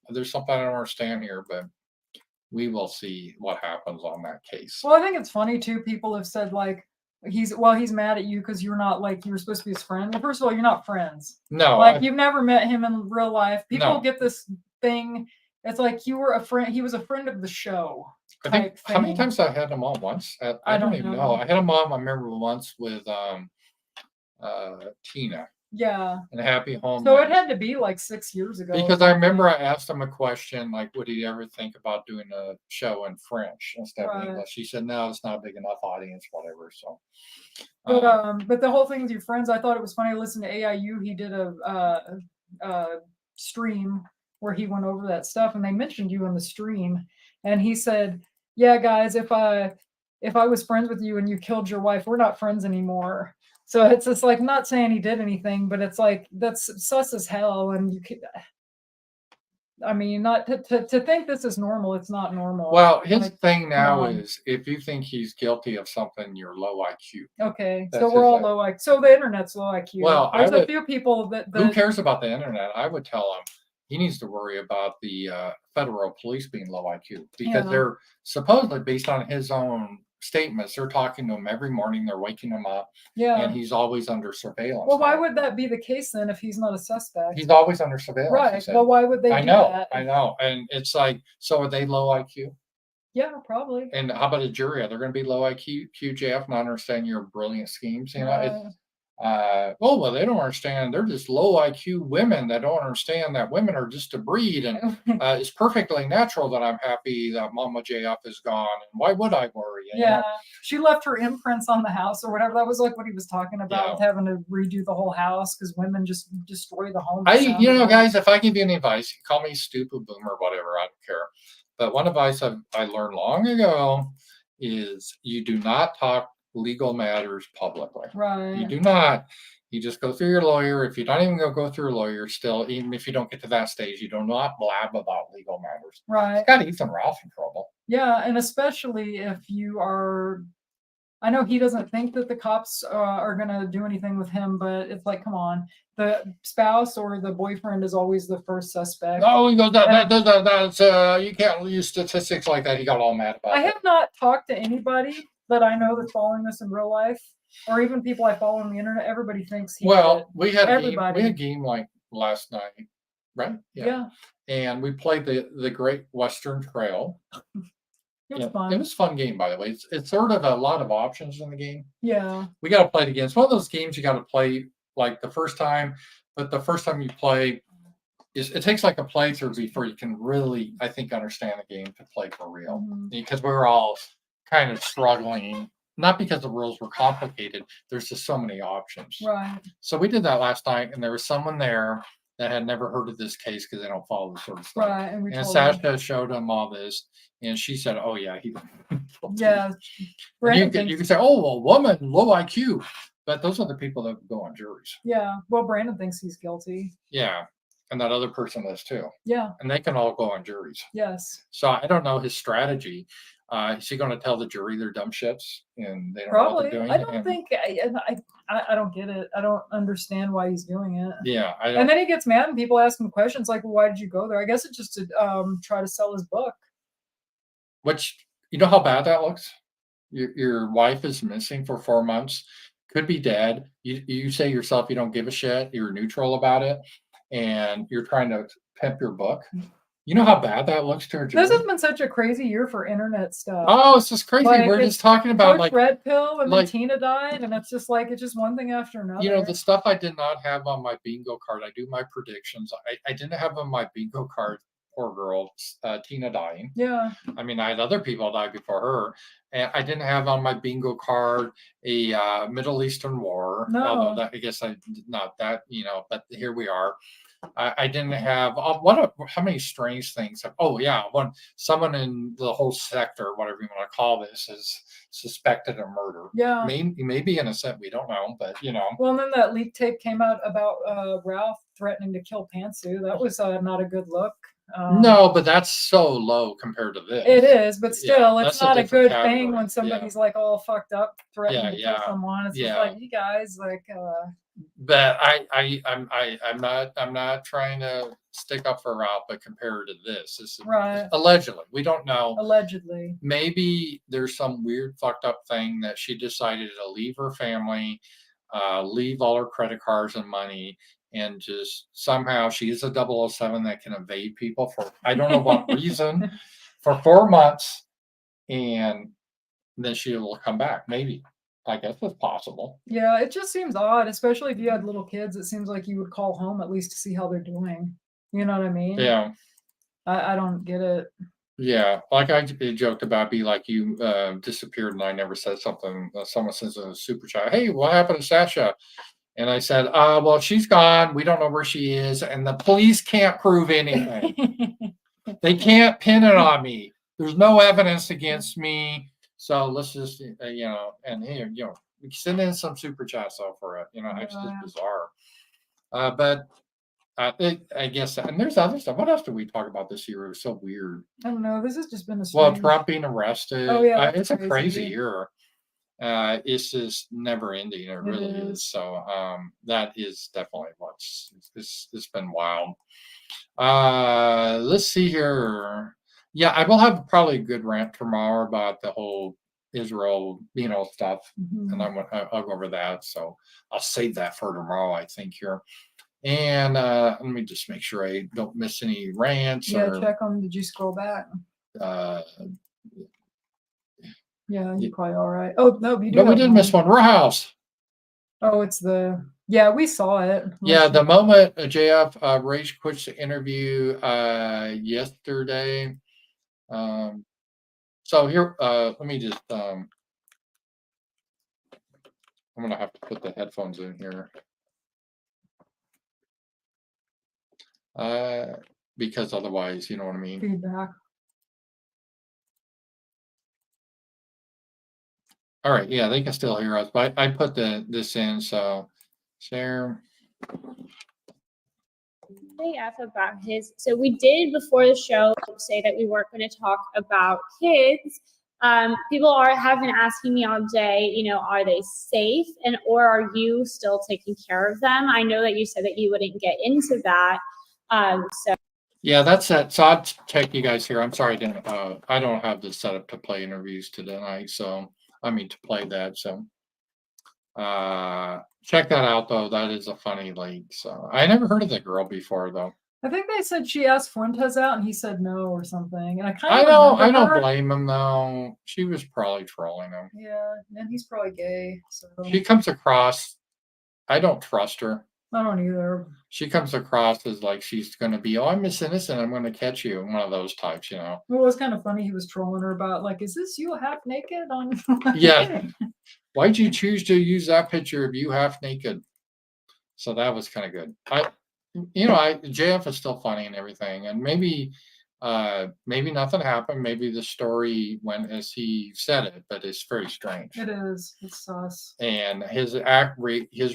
there's something I don't understand here, but we will see what happens on that case. Well, I think it's funny too. People have said like he's mad at you because you're not like you were supposed to be his friend. Well, first of all, you're not friends. No, Like you've never met him in real life. People No. get this thing. It's like you were a friend. He was a friend of the show. I think type how many thing. times I had him on once. I I don't don't even know. know. I had him on. I remember once with Tina Yeah. and Happy Home. So it Nights. had to be like 6 years ago. Because I remember I asked him a question like, would he ever think about doing a show in French instead of Right. English? He said, no, it's not a big enough audience, whatever. So, But the whole thing with your friends, I thought it was funny. I listened to AIU. He did a stream where he went over that stuff, and they mentioned you in the stream. And he said, "Yeah, guys, if I was friends with you and you killed your wife, we're not friends anymore." So it's just like not saying he did anything, but it's like that's sus as hell. And you could, I mean, not to think this is normal. It's not normal. well, his Like, thing now on. is if you think he's guilty of something, you're low IQ. okay, That's so we're his all idea. low IQ. So the internet's low IQ. Well, I There's a would- few people that Who cares about the internet? I would tell him he needs to worry about the federal police being low IQ because Yeah. they're supposedly, based on his own statements, they're talking to him every morning. They're waking him up, Yeah. and he's always under surveillance. Well, why now. would that be the case then if he's not a suspect? He's always under surveillance? he Right. said. Well, why would they I do know, that? I know, and it's like, so are they low IQ? Yeah, probably. And how about a jury? Are they going to be low IQ, QJF, not understanding your brilliant schemes? You know, it's Right. oh well, they don't understand. They're just low IQ women that don't understand that women are just a breed, and it's perfectly natural that I'm happy that Mama JF is gone. And why would I worry? You Yeah, know? she left her imprints on the house or whatever. That was like what he was talking about Yeah. with having to redo the whole house because women just destroy the home. I, It you sounded know, like. guys, if I give you any advice, you call me stupid boomer, whatever, I don't care. But one advice I learned long ago is you do not talk legal matters publicly. You Right, do not. You just go through your lawyer. If you don't even go through a lawyer, still, even if you don't get to that stage, you do not blab about legal matters. It's right. got Ethan Ralph in trouble. Yeah, and especially if you are. I know he doesn't think that the cops are gonna do anything with him, but it's like, come on, the spouse or the boyfriend is always the first suspect. Oh, he goes, And that's, you can't use statistics like that. He got all mad about I it. have not talked to anybody that I know that's following this in real life, or even people I follow on the internet. Everybody thinks he did it. Well, we had a game. We Everybody. had a game like last night, right? Yeah, And we played the Great Western Trail. it was It fun. was a fun game, by the way. It's sort of a lot of options in the game. Yeah, We got to play it again. It's one of those games you got to play like the first time, but the first time you play is it takes like a playthrough before you can really, I think, understand the game to play for real. mhm, Because we were all kind of struggling, not because the rules were complicated. There's just so many options. right. So we did that last night, and there was someone there that had never heard of this case because they don't follow this sort of stuff. Right, and we And told him. Sasha showed him all this, and she said, "Oh yeah, he." Yeah, And Brandon you thinks. can say, "Oh, well, woman, low IQ," but those are the people that go on juries. Yeah, well, Brandon thinks he's guilty. Yeah, and that other person is too, Yeah. and they can all go on juries. Yes. So I don't know his strategy. Is he going to tell the jury they're dumb shits and they don't know what they're Probably. doing? I don't And think I don't get it. I don't understand why he's doing it. yeah, I And don't. then he gets mad and people ask him questions like, well, why did you go there? I guess it's just to try to sell his book. Which you know how bad that looks. Your wife is missing for 4 months, could be dead. You say yourself you don't give a shit. You're neutral about it, and you're trying to pimp your book. You know how bad that looks to a This has jury. been such a crazy year for internet stuff. Oh, it's just crazy. Like We're it's just talking about Coach like Red Pill and then like Tina died, and it's just like it's just one thing after you know another. the stuff I did not have on my bingo card. I do my predictions. I didn't have on my bingo card. Poor girl, Tina dying. Yeah. I mean, I had other people die before her, and I didn't have on my bingo card a Middle Eastern war. Although No. that I guess I did not that but here we are. I didn't have how many strange things. Oh yeah, someone in the whole sector, whatever you want to call this, is suspected of murder. Yeah. Maybe innocent. We don't know, but Well, and then that leak tape came out about Ralph threatening to kill Pantsu. That was not a good look. No, but that's so low compared to this. It is, but Yeah, still, it's that's a not a different good thing category. when Yeah. somebody's like all fucked up, threatening to kill Yeah, someone. It's just yeah. like you guys, like, But I'm not trying to stick up for Ralph, but compared to this is right, allegedly. We don't know. allegedly. Maybe there's some weird fucked up thing that she decided to leave her family, leave all her credit cards and money, and just somehow she is a 007 that can evade people for I don't know what reason for 4 months, and then she will come back. Maybe. I guess it's possible. Yeah, it just seems odd, especially if you had little kids. It seems like you would call home at least to see how they're doing. You know what I mean? Yeah. I don't get it. Yeah, like I joked about, be like you disappeared and I never said something. Someone says in a super chat, "Hey, what happened to Sasha?" And I said, well, she's gone. We don't know where she is, and the police can't prove anything. They can't pin it on me. There's no evidence against me. So let's just, and here, send in some super chats though for it. It's just bizarre. But I guess, and there's other stuff. What else did we talk about this year? It was so weird. I don't know. This has just been a Well, strange. Trump being arrested. Oh yeah, it's a crazy crazy. year. It's just never ending. It really is. So that is definitely it's been wild. Let's see here. Yeah, I will have probably a good rant tomorrow about the whole Israel, stuff, and I'll go over that. So I'll save that for tomorrow, I think here. And let me just make sure I don't miss any rants. Yeah, check them. Did you scroll back? Yeah, you're probably all right. Oh no, you do. But we have did miss one. House. Oh, it's the we saw it. Yeah, the moment JF Rage quits the interview yesterday. So here, let me just. I'm gonna have to put the headphones in here. Because otherwise, you know what I mean. Feedback. All right, yeah, they can still hear us, but I put this in, so share. JF about his. So we did before the show say that we weren't going to talk about kids. People have been asking me all day, are they safe, or are you still taking care of them? I know that you said that you wouldn't get into that. So yeah, that's it. So I'll take you guys here. I'm sorry, I don't have the setup to play interviews tonight, so to play that. So check that out though. That is a funny link. So I never heard of the girl before though. I think they said she asked Fuentes out and he said no or something. And I don't blame him though. She was probably trolling him. Yeah, and he's probably gay. So she comes across. I don't trust her. I don't either. She comes across as like she's going to be, I'm Miss Innocent, I'm going to catch you, one of those types, Well, it was kind of funny. He was trolling her about like, is this you half naked on? Yeah. Why'd you choose to use that picture of you half naked? So that was kind of good. JF is still funny and everything, and maybe nothing happened. Maybe the story went as he said it, but it's very strange. It is. It's sus. And his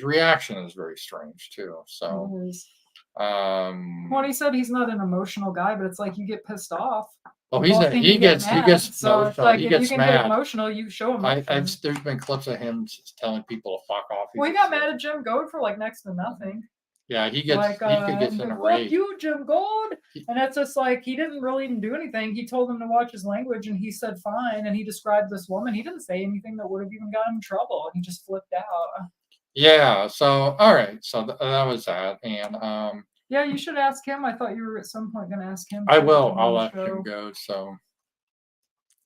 reaction is very strange too. So it is. When he said he's not an emotional guy, but it's like you get pissed off. Oh, he gets so emotional. it's like he if gets you can mad. get emotional, you show him. There's been clips of him telling people to fuck off. Well, he got mad at Jim Goad for like next to nothing. Yeah, he gets in a rage. Fuck you, Jim Gold. And that's just like he didn't really even do anything. He told him to watch his language, and he said fine. And he described this woman. He didn't say anything that would have even gotten him in trouble. He just flipped out. Yeah. So all right. So that was that, and yeah, you should ask him. I thought you were at some point going to ask him. I will. I'll let him go. So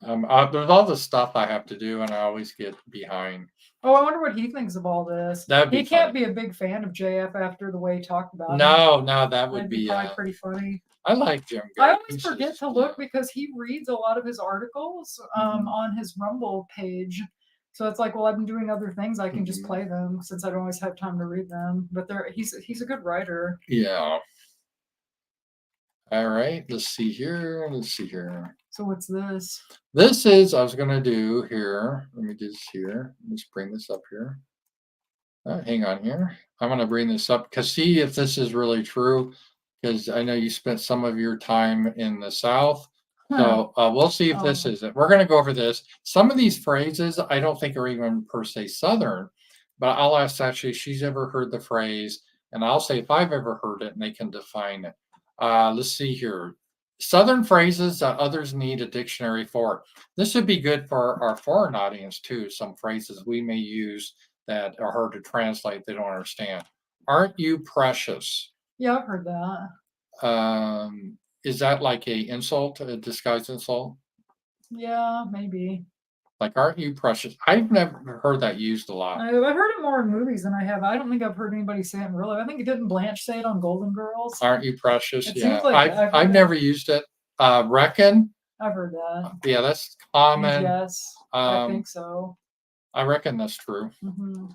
there's all the stuff I have to do, and I always get behind. Oh, I wonder what he thinks of all this. He can't be a big fan of JF after the way he talked about him. No, that would be probably pretty funny. I like Jim Goad. I always forget to look because he reads a lot of his articles on his Rumble page. So it's like, well, I've been doing other things. I can just play them since I don't always have time to read them. But he's a good writer. Yeah. All right. Let's see here. So what's this? This is, I was going to do here. Let me do this here. Let's bring this up here. Hang on here. I'm going to bring this up because see if this is really true, because I know you spent some of your time in the South. So we'll see if this is it. We're going to go over this. Some of these phrases I don't think are even per se Southern, but I'll ask Sachi if she's ever heard the phrase, and I'll say if I've ever heard it, and they can define it. Let's see here. Southern phrases that others need a dictionary for. This would be good for our foreign audience too. Some phrases we may use that are hard to translate, they don't understand. Aren't you precious? Yeah, I've heard that. Is that like a insult, a disguised insult? Yeah, maybe. Like, aren't you precious? I've never heard that used a lot. I've heard it more in movies than I have. I don't think I've heard anybody say it in real life. I think didn't Blanche say it on Golden Girls? Aren't you precious? It Yeah, like I've never used it. Reckon. I've heard that. Yeah, that's common. Yes, I think so. I reckon that's true. Mm-hmm.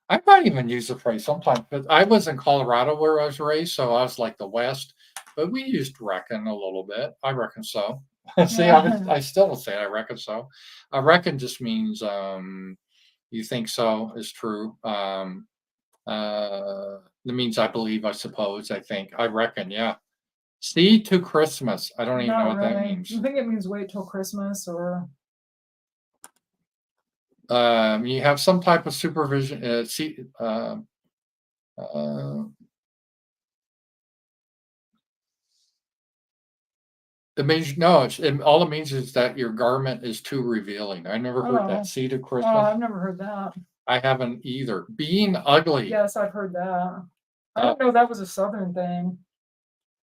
I might even use the phrase sometimes, but I was in Colorado where I was raised, so I was like the West. But we used reckon a little bit. I reckon so. See, I still say I reckon so. I reckon just means you think so is true. That means I believe, I suppose, I think. I reckon, yeah. See to Christmas. I don't even know what that means. I think it means wait till Christmas or you have some type of supervision. It means no. All it means is that your garment is too revealing. I never heard that. See to Christmas. Oh, I've never heard that. I haven't either. Being ugly. Yes, I've heard that. I don't know that was a Southern thing.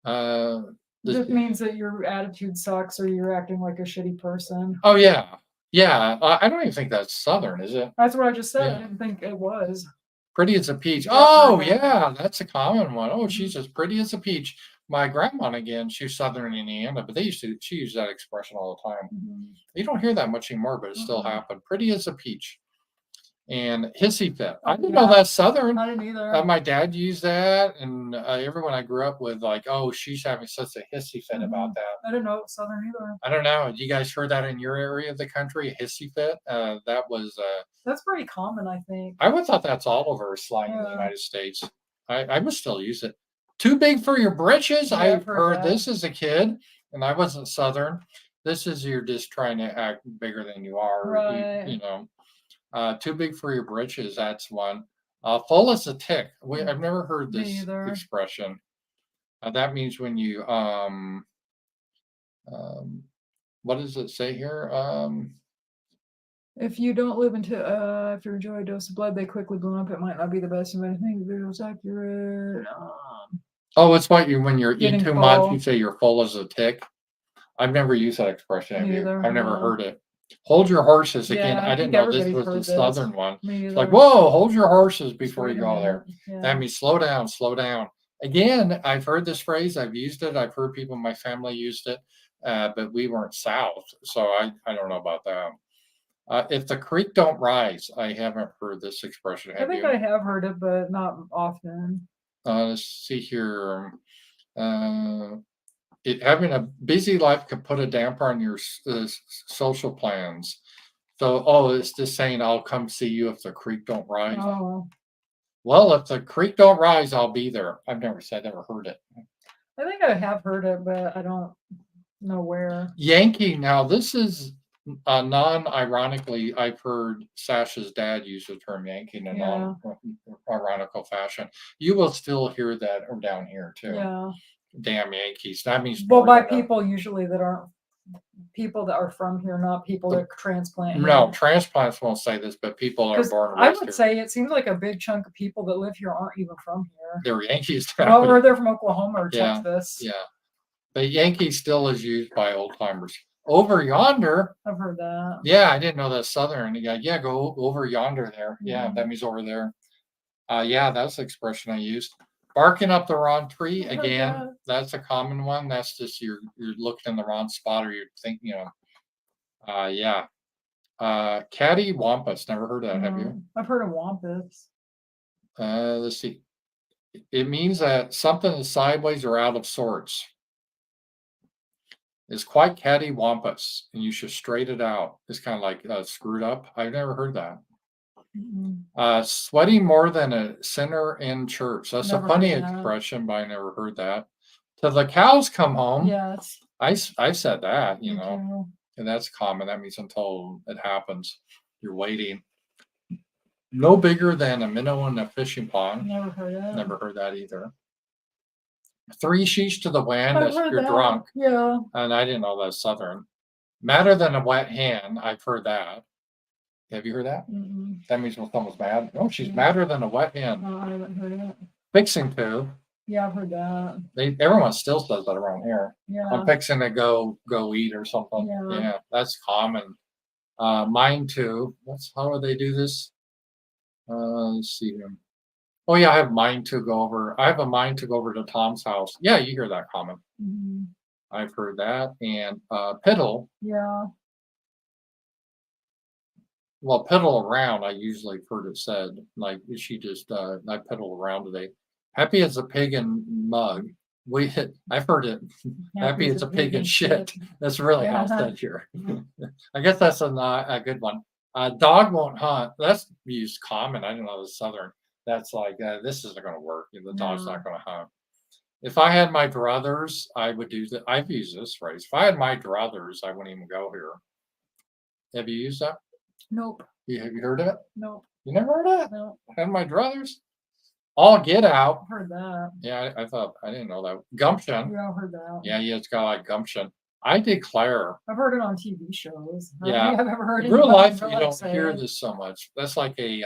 It just means that your attitude sucks or you're acting like a shitty person. Oh yeah, Yeah, I don't even think that's Southern, is it? That's what I just said. Yeah. I didn't think it was. Pretty as a peach. Yeah, Oh, kinda. yeah, that's a common one. Oh, Mhm. she's as pretty as a peach. My grandma, again, she's Southern Indiana, but she used that expression all the time. Mhm. You don't hear that much anymore, but it still Mm-mm. happened. Pretty as a peach. And hissy fit. I Oh, didn't know yeah. that's Southern. I didn't either. My dad used that, and everyone I grew up with, like, oh, she's having such a hissy fit about Mhm. that. I didn't know it was Southern either. I don't know. You guys heard that in your area of the country, a hissy fit? That was, That's pretty common, I think. I would thought that's all over slang in the Yeah. United States. I would still use it. Too big for your britches. Yeah, I I've heard heard that. this as a kid, and I wasn't Southern. This is you're just trying to act bigger than you are. Right. You know, too big for your britches. That's one. Full as a tick. I've never heard Me this either. expression. That means when you what does it say here? If you don't live into if you enjoy a dose of blood, they quickly blow up. It might not be the best of anything. The video's accurate. Oh, it's what you when you're eating Getting too much, full. you say you're full as a tick. I've never used that expression. Have Me you? either, I've never no. heard it. Hold your horses again. Yeah, I I didn't think know this everybody's was heard the this. Southern one. Me It's either. like, whoa, hold your horses before Wait you a go there. minute. Yeah. That means slow down, slow down. Again, I've heard this phrase. I've used it. I've heard people in my family used it, but we weren't South, so I don't know about that. If the creek don't rise, I haven't heard this expression. I Have think you? I have heard it, but not often. Let's see here. Uh, Having a busy life can put a damper on your social plans. So, oh, it's just saying I'll come see you if the creek don't rise. Oh, Well, if the creek don't rise, I'll be there. I've never said, never heard it. I think I have heard it, but I don't know where. Yankee. Now, this is non-ironically. I've heard Sasha's dad use the term Yankee in a Yeah. non-ironical fashion. You will still hear that down here too. Yeah. Damn Yankees. That means Well, by Northern. people usually that aren't people that are from here, not people that transplant here. No, transplants won't say this, but people are 'Cause born and I raised would here. say it seems like a big chunk of people that live here aren't even from here. They're Yankees. Well, or they're from Oklahoma or Yeah, Texas. Yeah, but Yankee still is used by old timers. Over yonder, I've heard that. yeah, I didn't know that Southern. Yeah, go over yonder there. Yeah, Mhm. that means over there. Yeah, that's the expression I used. Barking up the wrong tree I heard again. that. That's a common one. That's just you're looking in the wrong spot, or you're thinking, yeah. Catty wampus. Never heard of that. Have you? No, I've heard of wampus. Let's see. It means that something is sideways or out of sorts. It's quite cattywampus, and you should straighten it out. It's kind of like screwed up. I've never heard that. Mm-mm. Sweating more than a sinner in church. That's Never a funny heard that. expression, but I never heard that. Till the cows come home. Yes. I said that, Me too. and that's common. That means until it happens, you're waiting. No bigger than a minnow in a fishing pond. Never heard that. Never heard that either. Three sheets to the wind. I've That's heard you're that. drunk. Yeah. And I didn't know that's Southern. Madder than a wet hen. I've heard that. Have you heard that? Mm-mm. That means when someone's mad. Oh, she's Yeah. madder than a wet hen. No, I haven't heard it. Fixing to. Yeah, I've heard that. Everyone still says that around here. Yeah. I'm fixing to go eat or something. Yeah. That's common. Mine too. How do they do this? Let's see here. Oh yeah, I have mine to go over. I have a mind to go over to Tom's house. Yeah, you hear that common. Mhm. I've heard that. And piddle. Yeah. Well, piddle around, I usually heard it said, like she just, I piddle around today. Happy as a pig in mug. I've heard it. Happy as a pig in shit. That's really how it's Yeah. said here. I guess that's a good one. Dog won't hunt. That's used common. I didn't know it was Southern. That's like, this isn't going to work. The dog's No. not going to hunt. If I had my druthers, I would do that. I've used this phrase. If I had my druthers, I wouldn't even go here. Have you used that? Nope. Have you heard of it? Nope. You never heard of it? No. Had my druthers? All get out. I've heard that. Yeah, I thought I didn't know that. Gumption. Yeah, I've heard that. Yeah, it's got like gumption. I declare. I've heard it on TV shows. I don't Yeah. think I've ever heard In real anybody life, in you real don't life hear say it. this so much. That's like a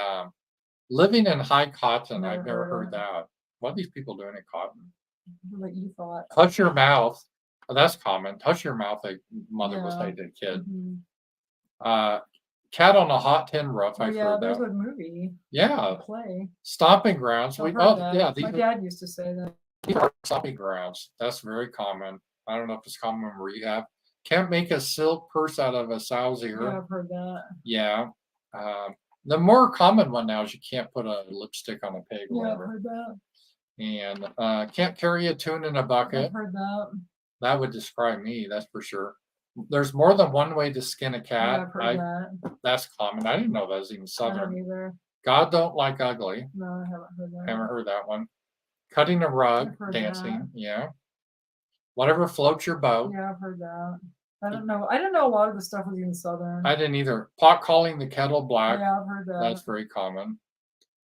living in high cotton. Never I've never heard heard of it. that. What are these people doing in cotton? What you thought. Touch your mouth. Oh, that's common. Touch your mouth. A mother will Yeah. say to a kid. Mhm. Cat on a Hot Tin Roof. Oh, I've yeah, heard there's that. a movie, a Yeah. play. Stomping Grounds. I've heard that. Yeah, My dad used to say that. these are stomping grounds. That's very common. I don't know if it's common in rehab. Can't make a silk purse out of a sow's Yeah, ear. I've heard that. Yeah. The more common one now is you can't put a lipstick on a pig or Yeah, I've whatever. heard that. And can't carry a tune in a bucket. I've heard that. That would describe me, that's for sure. There's more than one way to skin a Yeah, cat. I've heard that. That's common. I didn't know that was even I haven't Southern. either. God don't like ugly. No, I haven't heard that. Haven't heard that one. Cutting a rug, I've heard dancing. that. Yeah. Whatever floats your boat. Yeah, I've heard that. I don't know. I didn't know a lot of the stuff was even Southern. I didn't either. Pot calling the kettle black. Yeah, I've heard that. That's very common.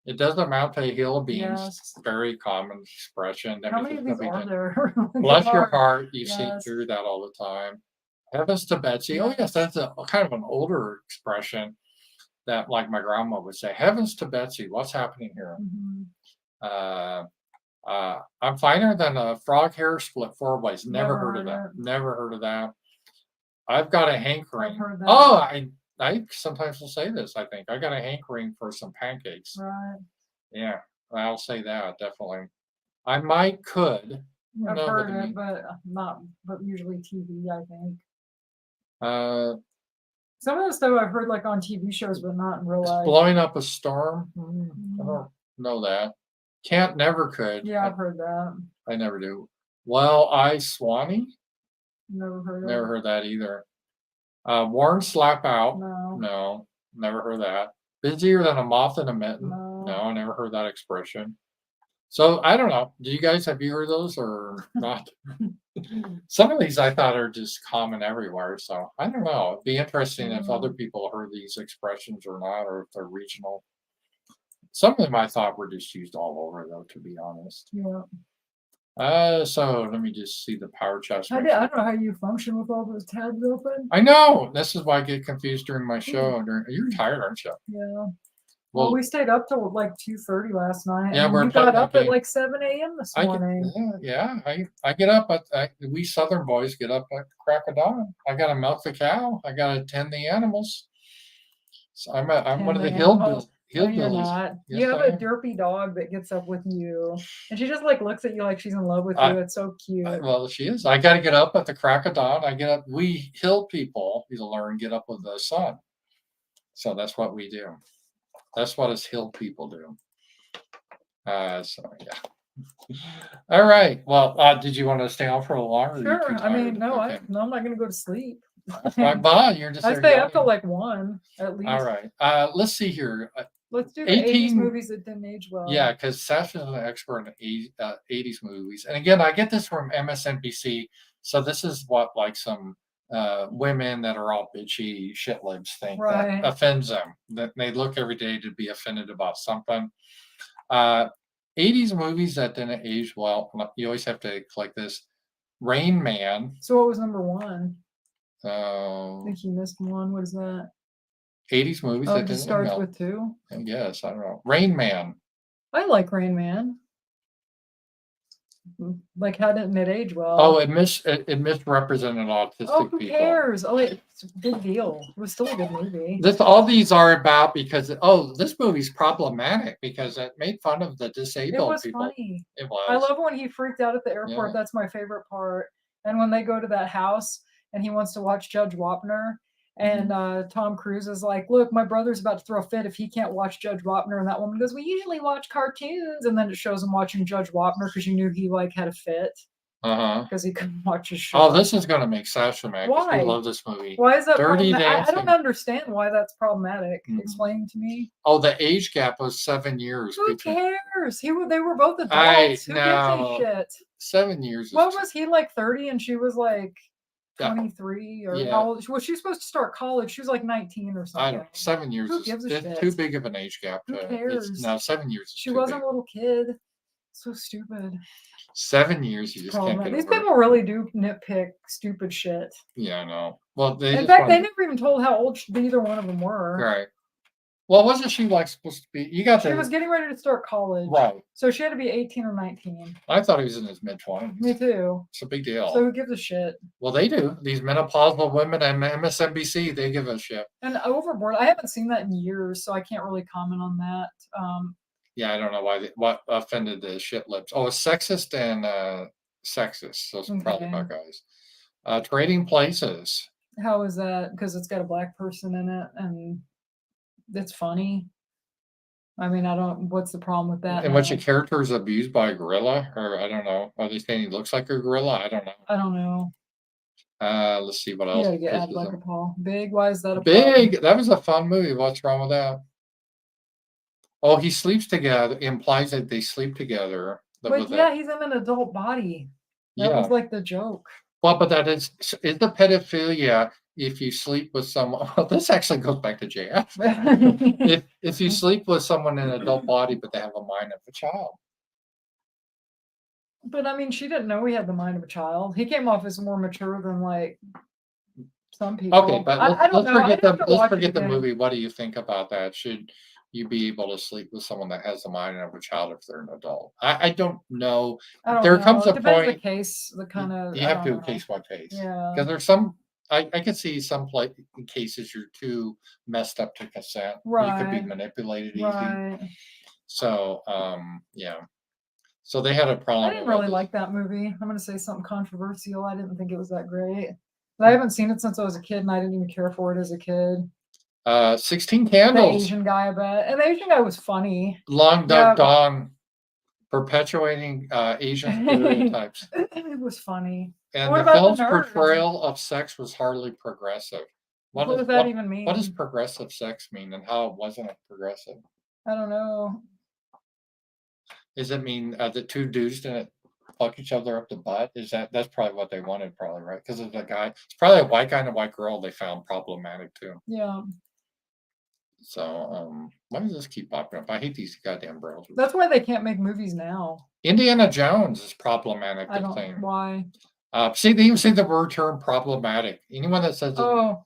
It doesn't amount to a hill of beans. Yes. Very common expression. How many of these are Everything's there? Bless your heart. You see Yes. through that all the time. Heavens to Betsy. Oh, Yes. yes, that's a kind of an older expression that, like my grandma would say, Heavens to Betsy, what's happening here? Mhm. I'm finer than a frog hair split four ways. Never Never heard of heard that. it. Never heard of that. I've got a hankering. I've heard that. Oh, I sometimes will say this, I think. I got a hankering for some pancakes. Right. Yeah, I'll say that, definitely. I could. I've No, heard but I it, mean- but usually TV, I think. Uh, Some of the stuff I've heard like on TV shows, but not in real is life. blowing up a storm. I Mm. don't know that. Can't, never could. Yeah, I've heard that. I never do. Well, I Swanee. Never heard Never of. heard that either. Warren slap out. No. No, never heard that. Busier than a moth in a mitten. No. No, I never heard that expression. So I don't know. Have you heard those or not? Some of these I thought are just common everywhere. So I don't know. It'd be interesting if other people heard these expressions or not, or if they're regional. Some of them I thought were just used all over, though, to be honest. Yeah. So let me just see the power chest. I don't know how you function with all those tabs open. I know. This is why I get confused during my Hmm. show. You're tired, aren't you? Yeah. Well, we stayed up till like 2:30 last night. Yeah, and we're you got playing up that at game. like 7 a.m. this morning. I get up we Southern boys get up at crack of dawn. I gotta milk the cow. I gotta tend the animals. So I'm one of the No, you're hillbillies. not. Yes, You have I a am. derpy dog that gets up with you, and she just like looks at you like she's in love with you. It's so cute. Well, she is. I gotta get up at the crack of dawn. I get up. We hill people, you learn, get up with the sun. So that's what we do. That's what us hill people do. So yeah. All right. Well, did you want to stay on for a little longer? or are you Sure. too I mean, tired? Okay. no, I'm not gonna go to sleep. You're just I there stay up till yawning. like 1 at least. All right. Let's see here. Let's do the 18 80s movies that didn't age well. Yeah, because Sasha's an expert in 80s movies. And again, I get this from MSNBC. So this is what like some women that are all bitchy shit libs think Right. that offends them. That they look every day to be offended about something. 80s movies that didn't age well. You always have to click this. Rain Man. So what was number 1? I Uh, think you missed one. What is that? 80s movies Oh, that it just didn't starts well. with 2. I guess I don't know. Rain Man. I like Rain Man. Like, how didn't it age well? Oh, it misrepresented autistic Oh, who people. cares? Oh, it's a big deal. It was still a good movie. All these are about because this movie's problematic because it made fun of the It disabled was people. funny. It was. I love when he freaked out at the airport. Yeah. That's my favorite part. And when they go to that house and he wants to watch Judge Wapner, and Tom Cruise is like, "Look, my brother's about to throw a fit if he can't watch Judge Wapner." And that woman goes, "We usually watch cartoons." And then it shows him watching Judge Wapner because you knew he like had a fit because he couldn't watch his show. Oh, this is gonna make Sasha mad. 'Cause Why? we love this movie. Why is that Dirty problematic? I don't Dancing. understand why that's problematic. Mhm. Explain to me. Oh, the age gap was 7 years. Who between cares? They were both adults. I Who gives a know. shit? 7 years. Is What was he like 30 and she was like Yeah. 23 or Yeah. how old? Was she supposed to start college? She was like 19 or I something. don't. 7 years. Who gives a It's shit? too big of an age gap. Who To, cares? No, 7 years. Is She too wasn't big. a little kid. So stupid. 7 years. You just can't Problematic. get These over it. people really do nitpick stupid shit. Yeah, I know. Well, they In just fact, wanna- they never even told how old either one of them were. Right. Well, wasn't she like supposed to be? You got She the was getting ready to start college. right. So she had to be 18 or 19. I thought he was in his mid-20s. Me too. It's a big deal. So who gives a shit? Well, they do. These menopausal women and MSNBC, they give a shit. And Overboard, I haven't seen that in years, so I can't really comment on that. Yeah, I don't know what offended the shit lips. Oh, it's sexist and sexist. So it's probably Okay. about guys. Trading Places. How is that? Because it's got a black person in it, and it's funny. I mean, I don't. What's the problem with that? And when your character is abused by a gorilla, or I don't know, are they saying he looks like a gorilla? I don't know. I don't know. Let's see what You else. gotta get add like a Paul. Big. Why is that a Big. problem? That was a fun movie. What's wrong with that? Oh, he sleeps together. Implies that they sleep together. But yeah, he's in an adult body. That was like the joke. Well, but that is the pedophilia if you sleep with someone. Well, this actually goes back to JF. if you sleep with someone in an adult body, but they have a mind of a child. But I mean, she didn't know he had the mind of a child. He came off as more mature than like some people. Okay, but let's forget the movie. What do you think about that? Should you be able to sleep with someone that has the mind of a child if they're an adult? I don't know. There comes a point. The case, the kind of you have to do a case by case. Yeah. Because there's some. I can see some cases you're too messed up to consent. Right. You could be manipulated easy. Right. So yeah. So they had a problem. I didn't really like that movie. I'm going to say something controversial. I didn't think it was that great. But I haven't seen it since I was a kid, and I didn't even care for it as a kid. 16 Candles. The Asian guy, I bet. And the Asian guy was funny. Long Duck Dong, perpetuating Asian stereotypes. It was funny. And what the film's the portrayal of sex was hardly progressive. What does that even mean? What does progressive sex mean, and how wasn't it progressive? I don't know. Does it mean the two dudes didn't fuck each other up the butt? That's probably what they wanted, probably, right? Because of the guy, it's probably a white guy and a white girl they found problematic too. Yeah. So why does this keep popping up? I hate these goddamn browsers. That's why they can't make movies now. Indiana Jones is problematic. I don't know why. See, they even say the word term problematic. Anyone that says oh.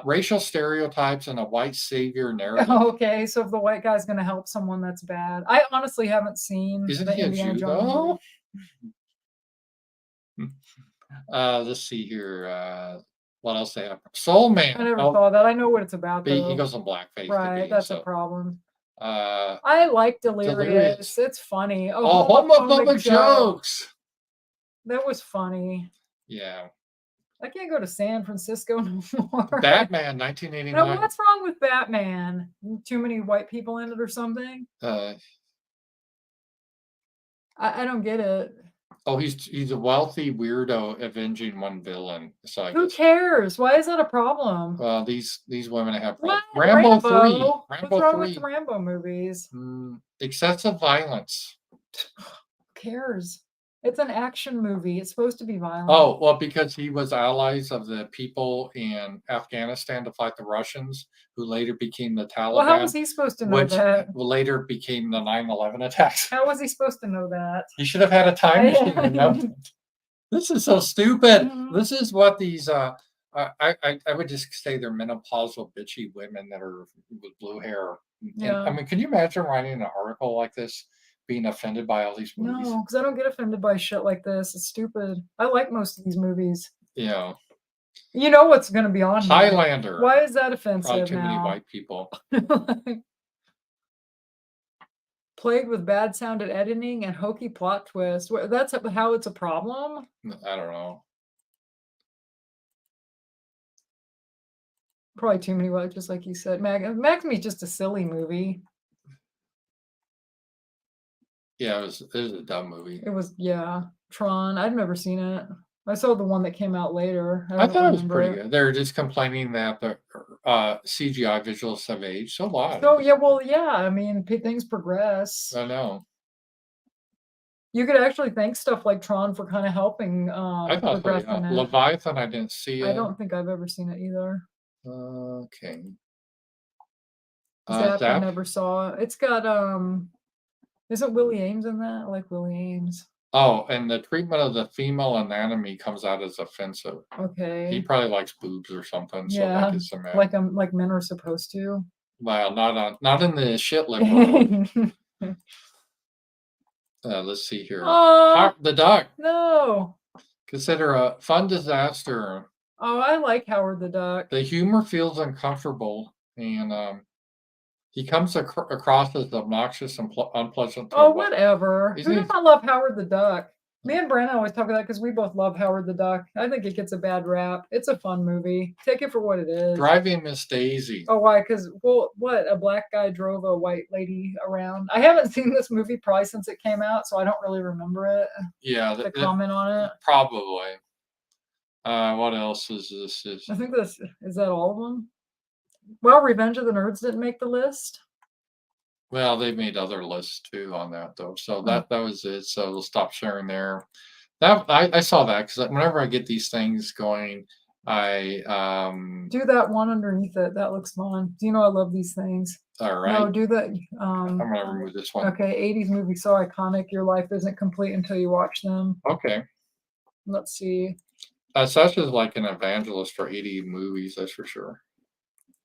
Racial stereotypes and a white savior narrative. Okay, so if the white guy's going to help someone, that's bad. I honestly haven't seen Isn't the he Indiana a Jew, Jones movie. Let's see here. What else they have? Soul Man. I never saw that. I know what it's about. He goes in blackface. Right, that's a problem. I like Delirious. It's funny. Homophobic jokes. That was funny. Yeah. I can't go to San Francisco no more. Batman, 1989. Now, what's wrong with Batman? Too many white people in it or something? I don't get it. Oh, he's a wealthy weirdo avenging one villain. So who cares? Why is that a problem? Well, these women have problems. Rambo 3. What's wrong with the Rambo movies? Excessive violence. Who cares? It's an action movie. It's supposed to be violent. Oh, well, because he was allies of the people in Afghanistan to fight the Russians, who later became the Taliban. Well, how was he supposed to know that? Later became the 9/11 attacks. How was he supposed to know that? He should have had a time machine to know. This is so stupid. This is what these I would just say they're menopausal bitchy women that are with blue hair. Yeah. I mean, can you imagine writing an article like this? Being offended by all these movies? No, because I don't get offended by shit like this. It's stupid. I like most of these movies. Yeah. You know what's going to be on Highlander. Why is that offensive? Probably too many white people. Plagued with bad sounded editing and hokey plot twist. That's how it's a problem? I don't know. Probably too many white, just like you said. Magme's just a silly movie. Yeah, it was a dumb movie. It was, yeah. Tron. I'd never seen it. I saw the one that came out later. I thought it was pretty good. They're just complaining that the CGI visuals have aged. So what? So yeah. I mean, things progress. I know. You could actually thank stuff like Tron for kind of helping. I thought Leviathan. I didn't see it. I don't think I've ever seen it either. Okay. Zap, I never saw. It's got Isn't Willie Ames in that? I like Willie Ames. Oh, and the treatment of the female anatomy comes out as offensive. Okay. He probably likes boobs or something. Yeah. So like men are supposed to. Well, not in the shit lip world. Let's see here. Oh The Duck. no! Consider a fun disaster. Oh, I like Howard the Duck. The humor feels uncomfortable, and he comes across as obnoxious and unpleasant. Oh, whatever. Isn't Who he- does not love Howard the Duck? Me and Brenna always talk about that because we both love Howard the Duck. I think it gets a bad rap. It's a fun movie. Take it for what it is. Driving Miss Daisy. Oh, why? Because, well, what? A black guy drove a white lady around. I haven't seen this movie probably since it came out, so I don't really remember it. Yeah, To comment on it. probably. What else is this? I think is that all of them? Well, Revenge of the Nerds didn't make the list. Well, they made other lists too on that though, so Hmm. that was it. So we'll stop sharing there. That I saw that because whenever I get these things going, I Do that one underneath it. That looks fun. Do you know I love these things? all right. No, do that. I'm gonna remove this one. Okay, 80s movies so iconic. Your life isn't complete until you watch them. Okay. Let's see. Sasha's like an evangelist for 80 movies, that's for sure.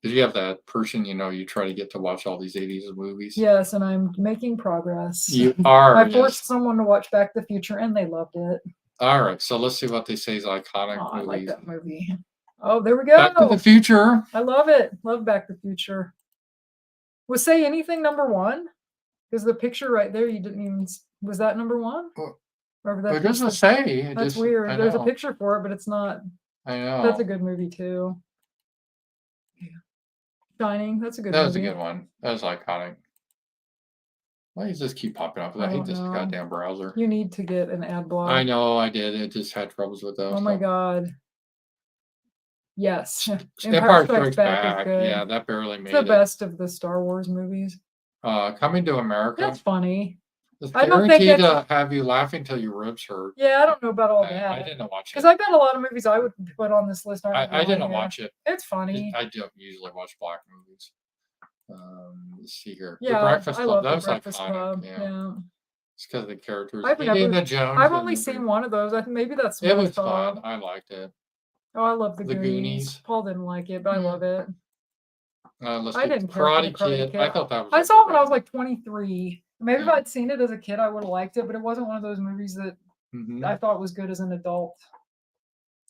Did you have that person, you try to get to watch all these 80s movies? Yes, and I'm making progress. You are. I yes. forced someone to watch Back to the Future and they loved it. All right, so let's see what they say is iconic Oh, I like movies. that movie. Oh, there we go. Back to the Future. I love it. Love Back to the Future. Was Say Anything #1? Because the picture right there, you didn't even. Was that #1? Or It doesn't say. It That's just, weird. I There's a know. picture for it, but it's not. I know. That's a good movie too. Yeah. Shining. That's a good That was movie. a good one. That was iconic. Why does this keep popping up? I hate don't this know. goddamn browser. You need to get an ad block. I know I did. It just had troubles with those. Oh my god. Yes. Empire Strikes is Back. good. Yeah, that barely It's made the it. best of the Star Wars movies. Coming to America. That's funny. It's I don't think guaranteed to it's- have you laughing till your ribs hurt. Yeah, I don't know about all I that. didn't watch Because it. I bet a lot of movies I would put on this list aren't. I didn't watch it. It's funny. I don't usually watch black movies. Let's see here. Yeah, The Breakfast I Club. love That The was Breakfast iconic. Club. Yeah. Yeah. It's because of the characters. I've Indiana Jones. I've that only movie. seen one of those. I think maybe that's It what was it's called. fun. I liked it. Oh, I love the The Goonies. Goonies. Paul didn't like it, but I love it. Let's I see. didn't care for Karate the Karate Kid. Kid. I thought that was. I saw it when I was like 23. Maybe if Yeah. I'd seen it as a kid, I would have liked it, but it wasn't one of those movies that Mhm. I thought was good as an adult.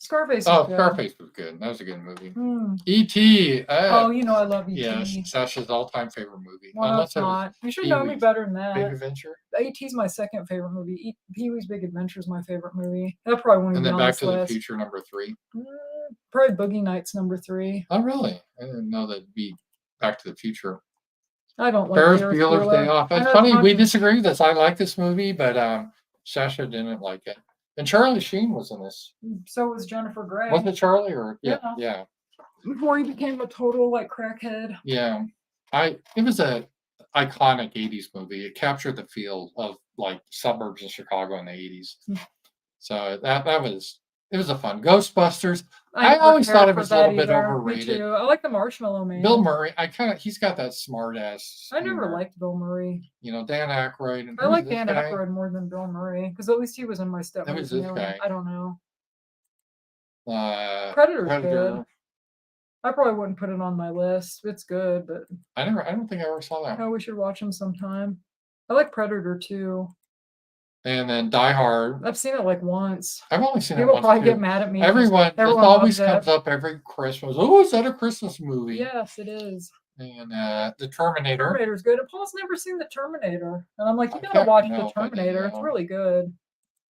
Scarface. Oh, was good. Scarface was good. That was a good movie. Hmm. E.T. Oh, you know I love E.T. Yes, Sasha's all-time favorite movie. Well, Unless it's it was not. You should know me Pee-wee's better than Big that. Adventure. E.T.'s my second favorite movie. Pee-wee's Big Adventure is my favorite movie. That probably won't And even then be on Back this to the list. Future #3. Probably Boogie Nights #3. Oh, really? I didn't know that'd be Back to the Future. I don't like Ferris Ferris Bueller's Bueller. Day Off. I It's know funny, we much- disagree with this. I like this movie, but Sasha didn't like it. And Charlie Sheen was in this. So was Jennifer Grey. Was it Charlie or Yeah. yeah. Before he became a total like crackhead. Yeah. It was a iconic 80s movie. It captured the feel of like suburbs of Chicago in the 80s. So it was a fun Ghostbusters. I never always cared thought it for was a little that bit either. overrated. Me too. I like the Marshmallow Man. Bill Murray, he's got that smart ass. I never liked Bill Murray. Dan Aykroyd. And I who's like this Dan guy? Aykroyd more than Bill Murray because at least he was in my step. Who is this guy? I don't know. Predator. Good. I probably wouldn't put it on my list. It's good, but I don't think I ever saw that. we should watch him sometime. I like Predator too. And then Die Hard. I've seen it like once. I've only seen it People once. probably too. get mad at me. 'cause Everyone loves always it. comes up every Christmas. Oh, is that a Christmas movie? Yes, it is. And the Terminator. Terminator's good. And Paul's never seen the Terminator, and I'm like, you I gotta can't watch know the if I did, Terminator. It's yeah. really good.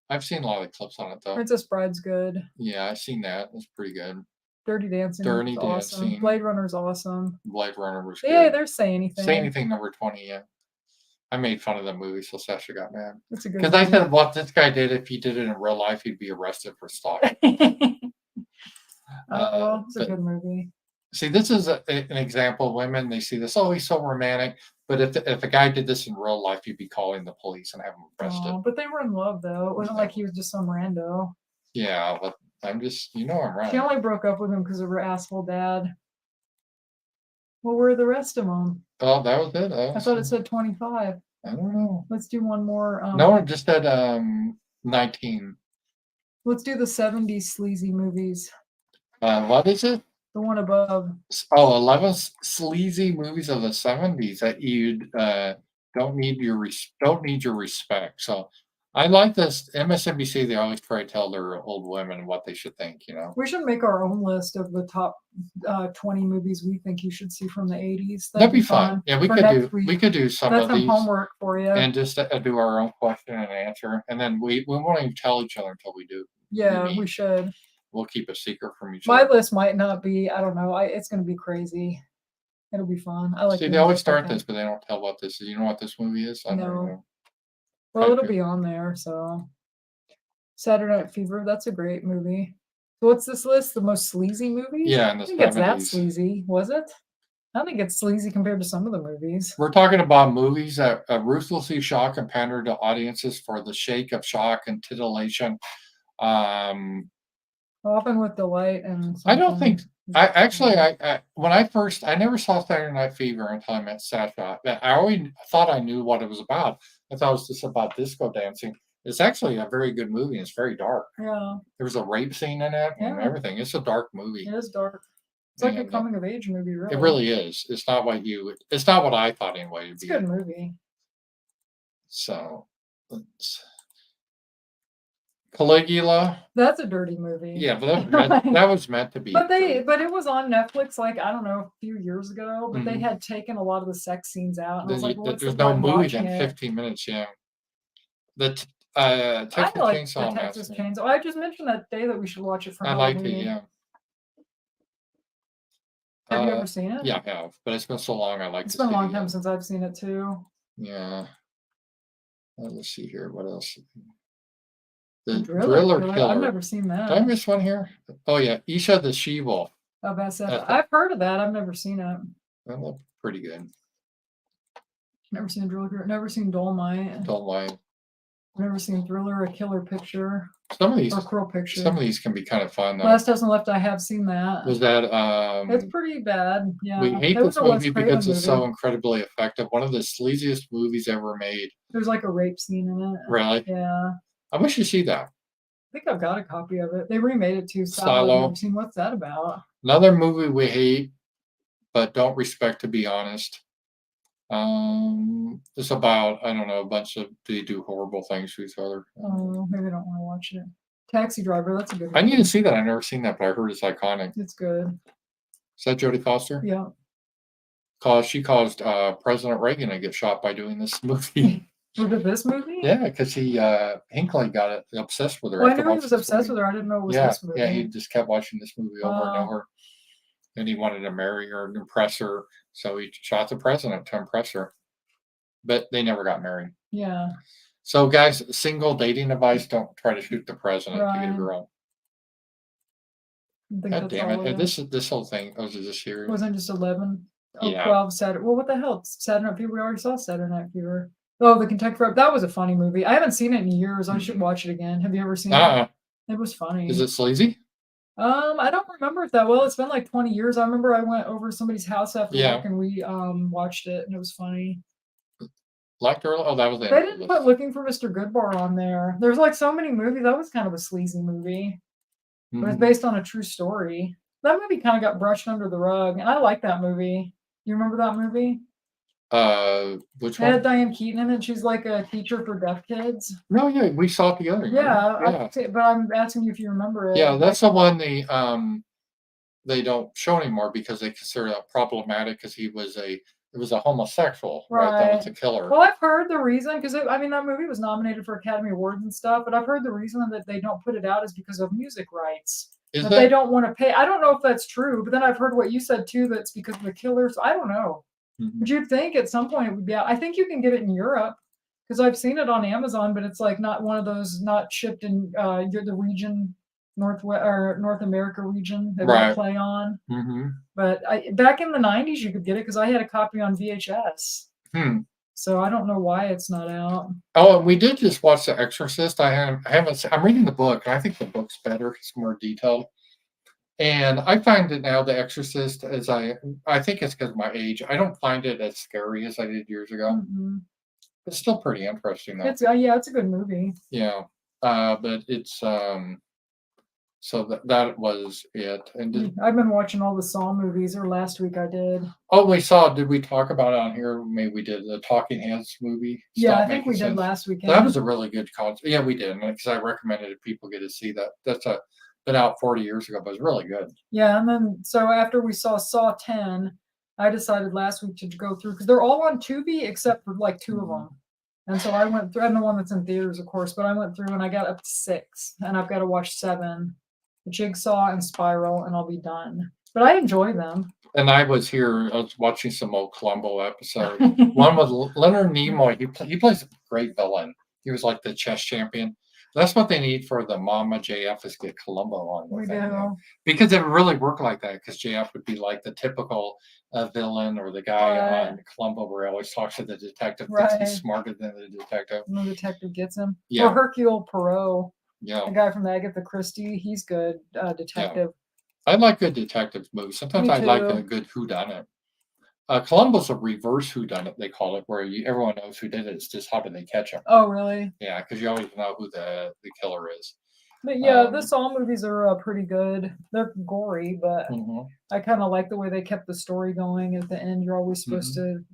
I've seen a lot of clips on it though. Princess Bride's good. Yeah, I've seen that. It's pretty good. Dirty Dancing. Dirty is awesome. Dancing. Blade Runner's awesome. Blade Runner was good. Yeah, there's Say Anything. Say Anything #20. Yeah, I made fun of the movie, so Sasha got mad It's a good because I movie. said what this guy did. If he did it in real life, he'd be arrested for stalking. Oh, it's a but- good movie. See, this is an example of women. They see this. Oh, he's so romantic. But if a guy did this in real life, he'd be calling the police and have him arrested. Oh, but they were in love though. It wasn't like he was just some rando. Yeah, but I'm just, I'm right. She only broke up with him because of her asshole dad. What were the rest of them? Oh, that was it. I thought it said 25. I don't know. Let's do one more. No, it just said 19. Let's do the 70s sleazy movies. What is it? The one above. Oh, 11 sleazy movies of the 70s that you don't need your respect. So I like this MSNBC. They always try to tell their old women what they should think. We should make our own list of the top 20 movies we think you should see from the 80s. That'd be fun. Yeah, for next we week. could do some That's of some these homework for you. and just do our own question and answer, and then we won't even tell each other until we do. Yeah, we should. We'll keep a secret from each My other. list might not be. I don't know. It's going to be crazy. It'll be fun. I like. See, they always start this, but they don't tell what this is. You know what this movie is? I don't know. Well, it'll be on there. So, Saturday Night Fever. That's a great movie. So what's this list? The most sleazy movies? Yeah, in the I think it's that 70s. sleazy. Was it? I think it's sleazy compared to some of the movies. We're talking about movies that ruthlessly shock and pander to audiences for the shake of shock and titillation. Often with delight and. I don't think. I when I never saw Saturday Night Fever until I met Sasha. I always thought I knew what it was about. I thought it was just about disco dancing. It's actually a very good movie. It's very dark. Yeah. There was a rape scene in it and everything. It's a dark movie. It is dark. It's like a coming of age movie, really. It really is. It's not what I thought anyway. It's a good movie. So, Caligula. That's a dirty movie. Yeah, but that was meant to be. But it was on Netflix like I don't know a few years ago. But they had taken a lot of the sex scenes out. And I was like, well, there's no movie in 15 minutes. Yeah. The Texas Chainsaw Texas Chainsaw. I just mentioned that day that we should watch it for Halloween. I like it. Yeah. Have you ever seen it? Yeah, I have, but it's been so long. It's been a long time since I've seen it too. Yeah. Let's see here. What else? The Driller Killer. I've never seen that. Did I miss one here? Oh yeah, Isha the She-Wolf. Oh, I've heard of that. I've never seen it. That looked pretty good. Never seen Driller Killer. Never seen Dolomite. Never seen Thriller, A Killer Picture. Some of these or Cruel Picture. Some of these can be kind of fun though. Last Dozen Left, I have seen that. Was that it's pretty bad. Yeah. We hate this movie because it's so incredibly effective. One of the sleaziest movies ever made. There's like a rape scene in it. Really? Yeah. I wish you see that. I think I've got a copy of it. They remade it too. Silo. What's that about? Another movie we hate but don't respect, to be honest. It's about, I don't know, a bunch of they do horrible things to each other. Oh, maybe I don't want to watch it. Taxi Driver, that's a good one. I need to see that. I've never seen that, but I heard it's iconic. It's good. Is that Jodie Foster? Yeah. She caused President Reagan to get shot by doing this movie. Was it this movie? Yeah, because Hinckley got obsessed with her. Well, I knew he was obsessed with her. I didn't know it was this movie. Yeah, he just kept watching this movie over and over. And he wanted to marry her and impress her. So he shot the president to impress her. But they never got married. Yeah. So, guys, single dating advice: don't try to shoot the president to get a girl. God damn it! This whole thing was this year. Wasn't just 11? Oh, yeah. 12 Saturday. Well, what the hell? Saturday Night Fever. We already saw Saturday Night Fever. Oh, the Kentucky Fried. That was a funny movie. I haven't seen it in years. I should watch it again. Have you ever seen it? It was funny. Is it sleazy? I don't remember it that well. It's been like 20 years. I remember I went over to somebody's house after work and we watched it, and it was funny. Liked her? Oh, that was it. They didn't put Looking for Mr. Goodbar on there. There's like so many movies. That was kind of a sleazy movie. But it's based on a true story. That movie kind of got brushed under the rug, and I like that movie. You remember that movie? Which one? It had Diane Keaton in it. She's like a teacher for deaf kids. No, yeah, we saw it together. Yeah. But I'm asking you if you remember it. Yeah, that's the one they don't show anymore because they consider it problematic because it was a homosexual, right? That was a killer. Well, I've heard the reason because that movie was nominated for Academy Awards and stuff, but I've heard the reason that they don't put it out is because of music rights. They don't want to pay. I don't know if that's true, but then I've heard what you said too. That's because of the killers. I don't know. But you'd think at some point it would be out. I think you can get it in Europe because I've seen it on Amazon, but it's like not one of those not shipped in the region, North America region that we play on. But back in the 90s, you could get it because I had a copy on VHS. So I don't know why it's not out. Oh, and we did just watch The Exorcist. I'm reading the book, and I think the book's better. It's more detailed. And I find it now, The Exorcist, I think it's because of my age. I don't find it as scary as I did years ago. It's still pretty interesting, though. It's a good movie. Yeah, but it's So that was it. And I've been watching all the Saw movies, or last week I did. did we talk about it on here? Maybe we did the Talking Heads movie. Yeah, Stop I think Making we did Sense. last weekend. That was a really good concert. Yeah, we did, because I recommended it. People get to see that. That's been out 40 years ago, but it's really good. Yeah, and then so after we saw Saw 10, I decided last week to go through because they're all on Tubi except for like two of them. And so I went through, and the one that's in theaters, of course, but I went through and I got up to 6, and I've got to watch 7, Jigsaw and Spiral, and I'll be done. But I enjoy them. And I was watching some old Columbo episodes. One with Leonard Nimoy. He plays a great villain. He was like the chess champion. That's what they need for the Mama JF is get Columbo on We with do. it. Because it would really work like that, because JF would be like the typical villain or the guy on Columbo where he always talks to the detective, thinks he's smarter than the detective. And the detective gets him. Yeah. Or Hercule Poirot. Yeah. The guy from the Agatha Christie, he's good detective. I like good detective movies. Sometimes I like a good whodunit. Columbo's a reverse whodunit, they call it, where everyone knows who did it. It's just how did they catch him? Oh, really? Yeah, because you always know who the killer is. But yeah, the Saw movies are pretty good. They're gory, but I kind of like the way they kept the story going. At the end, you're always supposed to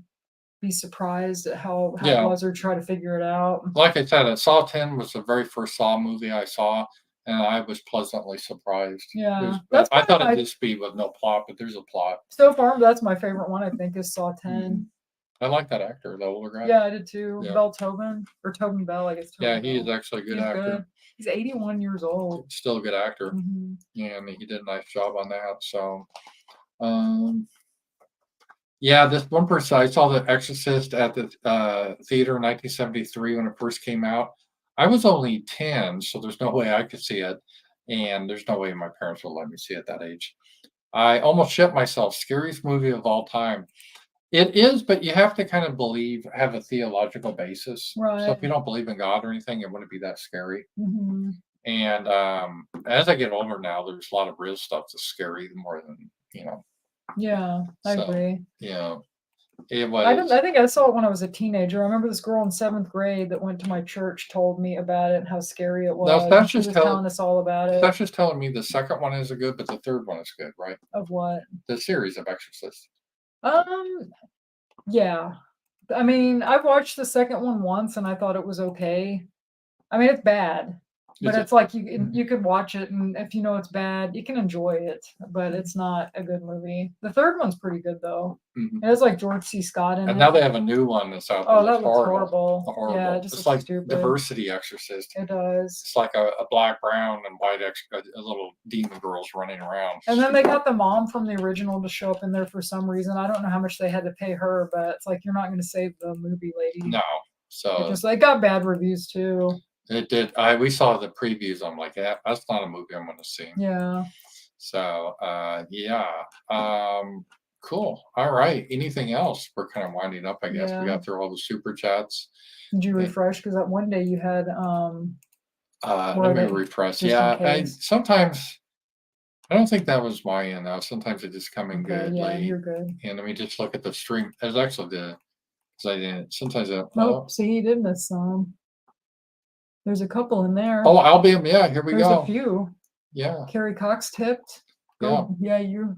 be surprised at how it was, or try to figure it out. Like I said, Saw 10 was the very first Saw movie I saw, and I was pleasantly surprised. Yeah, I thought it'd just be with no plot, but there's a plot. So far, that's my favorite one. I think is Saw 10. I like that actor, the older guy. Yeah, I did too. Yeah. Tobin Bell, I guess. Yeah, he is actually a good actor. Good. He's 81 years old. Still a good actor, and he did a nice job on that. So, yeah, this one person, I saw The Exorcist at the theater in 1973 when it first came out. I was only 10, so there's no way I could see it, and there's no way my parents would let me see it at that age. I almost shit myself. Scariest movie of all time. It is, but you have to kind of have a theological basis. Right. So if you don't believe in God or anything, it wouldn't be that scary. And as I get older now, there's a lot of real stuff that's scary more than, Yeah, I agree. Yeah. It was. I think I saw it when I was a teenager. I remember this girl in 7th grade that went to my church told me about it and how scary it was. That's she was telling us all about it. That's just telling me the second one is good, but the third one is good, right? Of what? The series of Exorcist. Yeah. I mean, I've watched the second one once and I thought it was okay. I mean, it's bad. But it's like you could watch it, and if you know it's bad, you can enjoy it. But it's not a good movie. The third one's pretty good though. It has like George C. Scott in it. And now they have a new one that's out there. Oh, that looks horrible. Horrible. Yeah, it's like stupid. Diversity Exorcist. It does. It's like a black, brown, and white a little demon girls running around. And then they got the mom from the original to show up in there for some reason. I don't know how much they had to pay her, but it's like you're not going to save the movie lady. No. So they got bad reviews too. It did. We saw the previews. I'm like, yeah, that's not a movie I'm going to see. Yeah. So, yeah. Cool. All right. Anything else? We're kind of winding up, I guess. We got through all the super chats. Did you refresh? Because that one day you had. Let me refresh. Yeah. Sometimes. I don't think that was my end. Sometimes it just come in good. Yeah, you're good. And let me just look at the stream. It's actually because I didn't. Sometimes. See, you did miss some. There's a couple in there. Oh, Albion. Yeah, here we go. There's a few. Yeah. Carrie Cox tipped. Yeah, you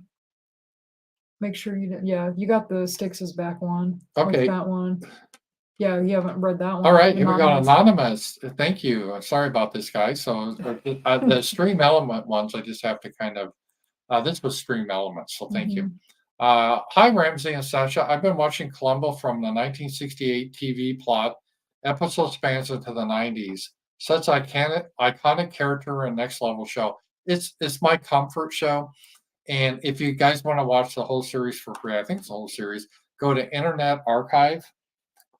make sure you did. Yeah, you got the Styx's back one. Okay. That one. Yeah, you haven't read that one. All right, here we go. Anonymous. Thank you. I'm sorry about this, guys. So the Stream Element ones, I just have to kind of. This was Stream Elements, so thank you. Hi, Ramsey and Sasha. I've been watching Columbo from the 1968 TV plot. Episode spans into the 90s. Such iconic character and next level show. It's my comfort show. And if you guys want to watch the whole series for free, I think it's the whole series, go to Internet Archive,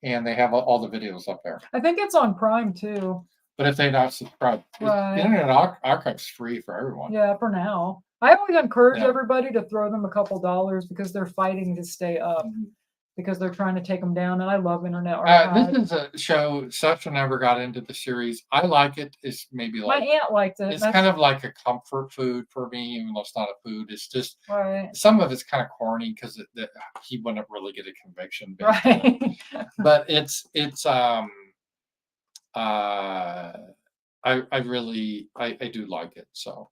and they have all the videos up there. I think it's on Prime too. But if they not subscribe, Internet Archive's free for everyone. Yeah, for now. I always encourage everybody to throw them a couple dollars because they're fighting to stay up. Because they're trying to take them down, and I love Internet Archive. This is a show. Sasha never got into the series. I like it. It's maybe like my aunt liked it. It's kind of like a comfort food for me, even though it's not a food. It's just some of it's kind of corny because he wouldn't really get a conviction. But it's I do like it. So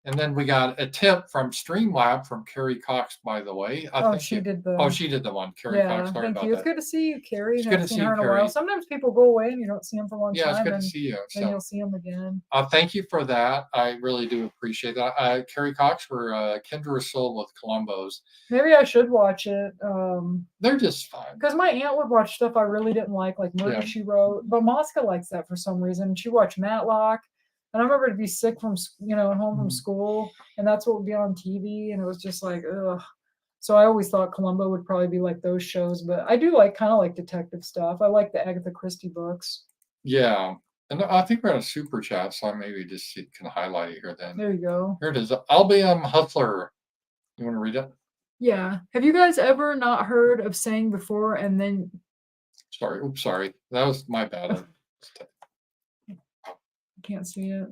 And then we got a tip from Streamlab from Carrie Cox, by the way. She did the. Oh, she did the one. Carrie Cox. Sorry thank about you. It's that. good to see you, Carrie. It's I good haven't to seen see her you, in a while. Carrie. Sometimes people go away and you don't see them for a long Yeah, it's time, good to and see you. then So, you'll see them again. thank you for that. I really do appreciate that. Carrie Cox, we're kindred soul with Columbos. Maybe I should watch it. They're just fun. Because my aunt would watch stuff I really didn't like Murder, Yeah. She Wrote. But Mosca likes that for some reason. She watched Matlock. And I remember to be sick from, at home from school. And that's what would be on TV. And it was just like, ugh. So I always thought Columbo would probably be like those shows. But I do kind of like detective stuff. I like the Agatha Christie books. Yeah. And I think we're on a super chat, so I maybe just can highlight it here then. There you go. Here it is. LBM Hustler. You want to read it? Yeah. Have you guys ever not heard of saying before and then... Sorry. Oops, sorry. That was my bad. Can't see it.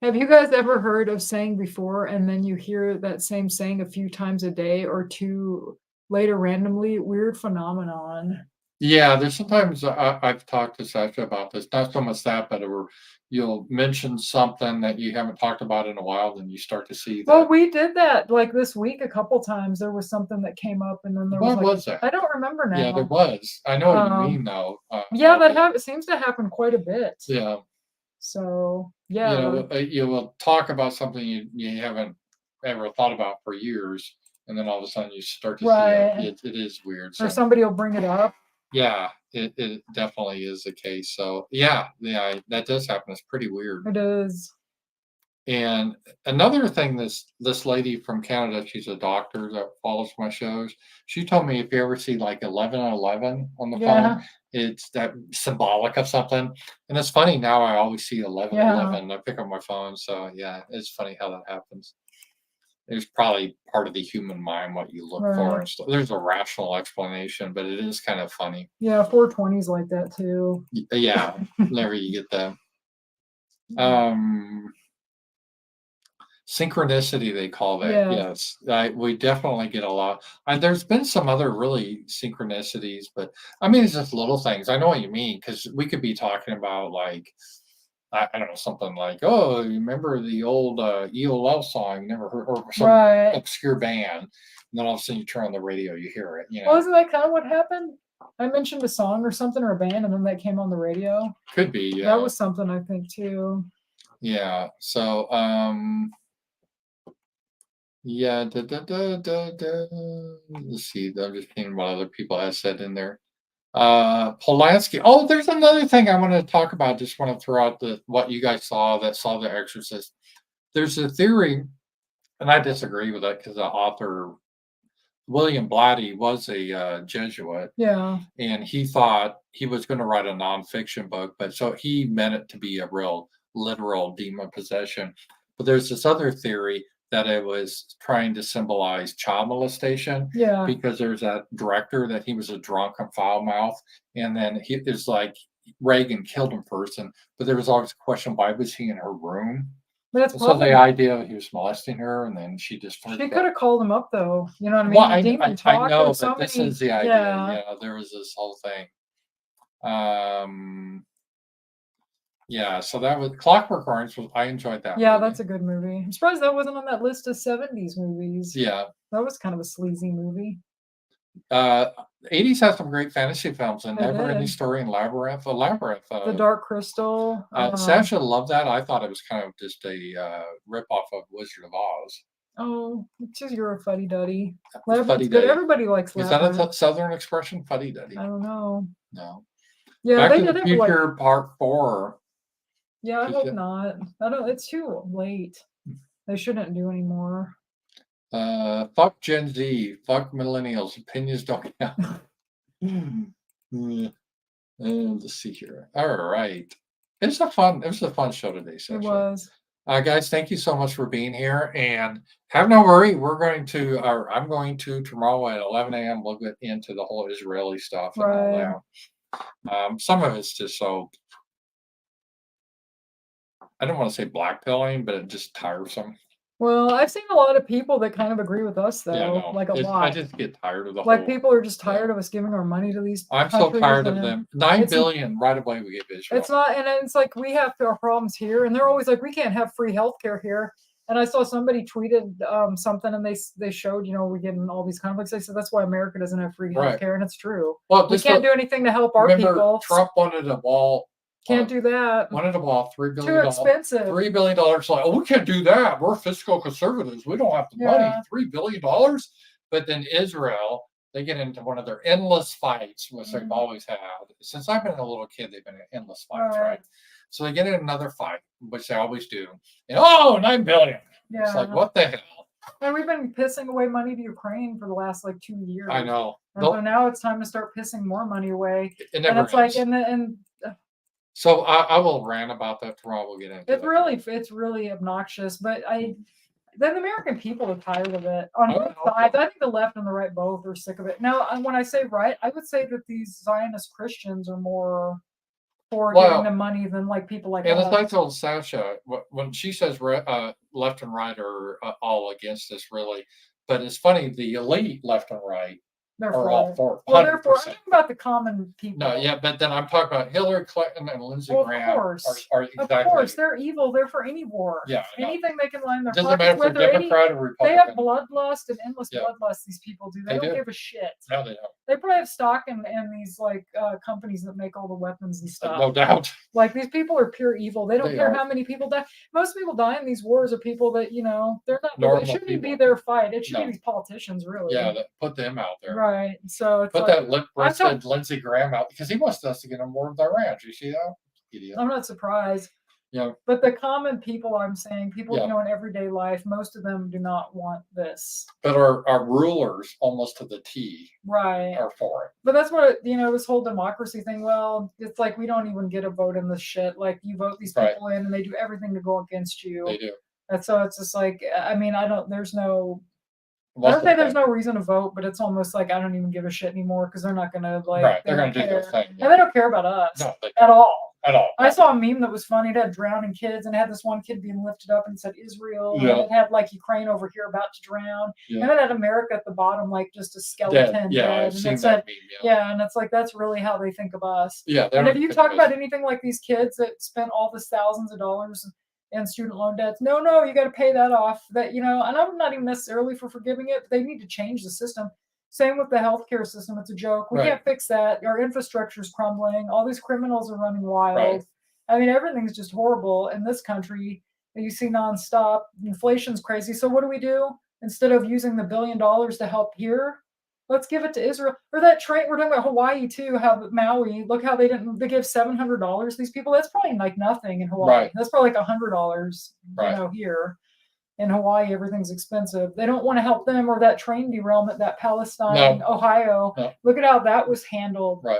Have you guys ever heard of saying before and then you hear that same saying a few times a day or two later randomly? Weird phenomenon. Yeah, there's sometimes I've talked to Sasha about this. Not so much that, but you'll mention something that you haven't talked about in a while, then you start to see that. Well, we did that this week a couple times. There was something that came up, and then there was What was that? I don't remember now. Yeah, there was. I know what you mean, though. Yeah, it seems to happen quite a bit. Yeah. So yeah, you will talk about something you haven't ever thought about for years, and then all of a sudden you start to see it is weird. Or somebody will bring it up. Yeah, it definitely is the case. So yeah, that does happen. It's pretty weird. It is. And another thing, this lady from Canada, she's a doctor that follows my shows. She told me if you ever see 1111 on the phone, it's that symbolic of something. And it's funny now. I always see 1111. I pick up my phone, so yeah, it's funny how that happens. It's probably part of the human mind what you look for. And stuff. There's a rational explanation, but it is kind of funny. Yeah, 420's like that too. Yeah, whenever you get that. Synchronicity, they call that. Yes, we definitely get a lot. And there's been some other really synchronicities, but I mean, it's just little things. I know what you mean, because we could be talking about I don't know, something like, oh, you remember the old ELO song you never heard, or some obscure band, and then all of a sudden you turn on the radio, you hear it. Well, isn't that kind of what happened? I mentioned a song or something or a band, and then that came on the radio. Could be, yeah. That was something I think too. Yeah. So, yeah. Let's see. I'm just seeing what other people have said in there. Polanski. Oh, there's another thing I want to talk about. Just want to throw out what you guys saw The Exorcist. There's a theory, and I disagree with it because the author William Blatty was a Jesuit. Yeah. And he thought he was going to write a nonfiction book, but so he meant it to be a real literal demon possession. But there's this other theory that it was trying to symbolize child molestation. Yeah. Because there's that director that he was a drunk and foul mouth. And then it's like Reagan killed him first. But there was always a question, why was he in her room? So the idea of he was molesting her, and then she just... She could have called him up, though. You know what I mean? Well, I know, but this is the idea. Yeah, there was this whole thing. Yeah, so that was Clockwork Orange. I enjoyed that. Yeah, that's a good movie. I'm surprised that wasn't on that list of 70s movies. Yeah. That was kind of a sleazy movie. 80s has some great fantasy films, and Never Ending Story and Labyrinth. The Dark Crystal. Sasha loved that. I thought it was kind of just a rip-off of Wizard of Oz. Oh, it's just you're a fuddy-duddy. Labyrinth's good. Everybody likes Labyrinth. Is that a Southern expression, fuddy-duddy? I don't know. No. Yeah, Back to the Future Part 4. Yeah, I hope not. It's too late. They shouldn't do anymore. Fuck Gen Z. Fuck millennials. Opinions don't count. Let's see here. All right. It was a fun show today, Sasha. It was. Guys, thank you so much for being here. And have no worry. I'm going to tomorrow at 11 a.m. We'll get into the whole Israeli stuff and all that. Some of it's just so, I don't want to say blackpilling, but it's just tiresome. Well, I've seen a lot of people that kind of agree with us, though. Yeah, no, a lot. I just get tired of the whole. People are just tired of us giving our money to these. I'm so tired of them. $9 billion right away we give Israel. It's not, and it's like we have our problems here, and they're always like, we can't have free healthcare here. And I saw somebody tweeted something, and they showed, we're getting all these conflicts. They said that's why America doesn't have free Right. healthcare, and it's true. Well, We can't do anything to help our remember people. Trump wanted a wall. Can't do that. Wanted a wall, $3 Too billion. expensive. $3 billion. Like, oh, we can't do that. We're fiscal conservatives. We don't have the money. Yeah. $3 billion. But then Israel, they get into one of their endless fights, which they've always had. Since I've been a little kid, they've been in endless fights, right? So they get in another fight, which they always do. And, $9 billion. Yeah. It's like, what the hell? And we've been pissing away money to Ukraine for the last 2 years. I know. And so now it's time to start pissing more money away. It never and it's ends. like, So I will rant about that tomorrow. We'll get into it. It's really obnoxious. But then the American people are tired of it on both sides. I think the left and the right both are sick of it. Now, when I say right, I would say that these Zionist Christians are more for giving them money than people like and us. as I told Sasha, when she says left and right are all against this, really, but it's funny, the elite left and right are all for it. Well, therefore, I'm talking about the common people. No, yeah, but then I'm talking about Hillary Clinton and Lindsey Graham. Of course, exactly. Of course, they're evil. They're for any war. Yeah, anything they can line their doesn't matter if they're Democrat or Republican. They have bloodlust and endless bloodlust. These people do. They don't give a shit. No, they don't. They probably have stock in these companies that make all the weapons and stuff. No doubt. These people are pure evil. They don't care how many people die. Most people die in these wars are people that they're not. Normal it shouldn't people. be their fight. It should be these politicians, really. Yeah, put them out there. Right. So put that lip-breasted Lindsey Graham out because he wants us to get on board with Iran. Do you see that? Idiot. I'm not surprised. Yeah. But the common people, I'm saying, people in everyday life, most of them do not want this. But our rulers, almost to the T, right, are for it. But that's what this whole democracy thing. Well, it's like we don't even get a vote in this shit. You vote these people in, and they do everything to go against you. They do. And so it's just I don't. There's no. I don't say there's no reason to vote, but it's almost I don't even give a shit anymore because they're not gonna Right, they're gonna do their thing, and they don't care about us at all. At all. I saw a meme that was funny. It had drowning kids, and it had this one kid being lifted up and said Israel. Yeah. And it had Ukraine over here about to drown. Yeah. And it had America at the bottom, just a skeleton. Yeah, dead. I've seen and it said, that meme. and it's that's really how they think of us. Yeah. And if you talk about anything like these kids that spent all this thousands of dollars in student loan debts, no, you got to pay that off. And I'm not even necessarily for forgiving it, but they need to change the system. Same with the healthcare system. It's a joke. We can't fix that. Our infrastructure is crumbling. All these criminals are running wild. Right. I mean, everything's just horrible in this country. You see nonstop. Inflation's crazy. So what do? Instead of using the $1 billion to help here, let's give it to Israel. Or that train, we're talking about Hawaii too, how Maui, look how they give $700. These people, that's probably nothing in Hawaii. Right. That's probably $100, here. In Hawaii, everything's expensive. They don't want to help them, or that train derailment, that Palestine, Ohio. No. Look at how that was handled. Right.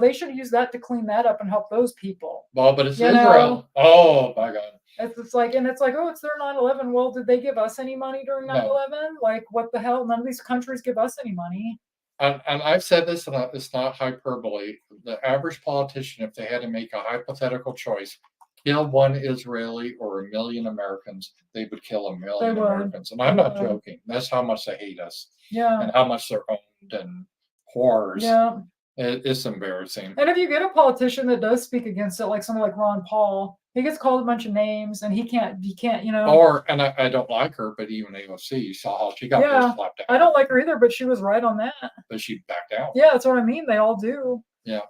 They should use that to clean that up and help those people. Well, but it's Israel. Oh my God. It's like, oh, it's their 9/11. Well, did they give us any money during 9/11? What the hell? None of these countries give us any money. And I've said this, and it's not hyperbole. The average politician, if they had to make a hypothetical choice, kill one Israeli or 1 million Americans, they would kill 1 million Americans. And I'm not joking. That's how much they hate us. Yeah. And how much they're owned and whores. Yeah. It's embarrassing. And if you get a politician that does speak against it, like somebody like Ron Paul, he gets called a bunch of names, and he can't, And I don't like her, but even AOC, you saw how she got slapped down. I don't like her either, but she was right on that. But she backed out. Yeah, that's what I mean. They all do. Yeah.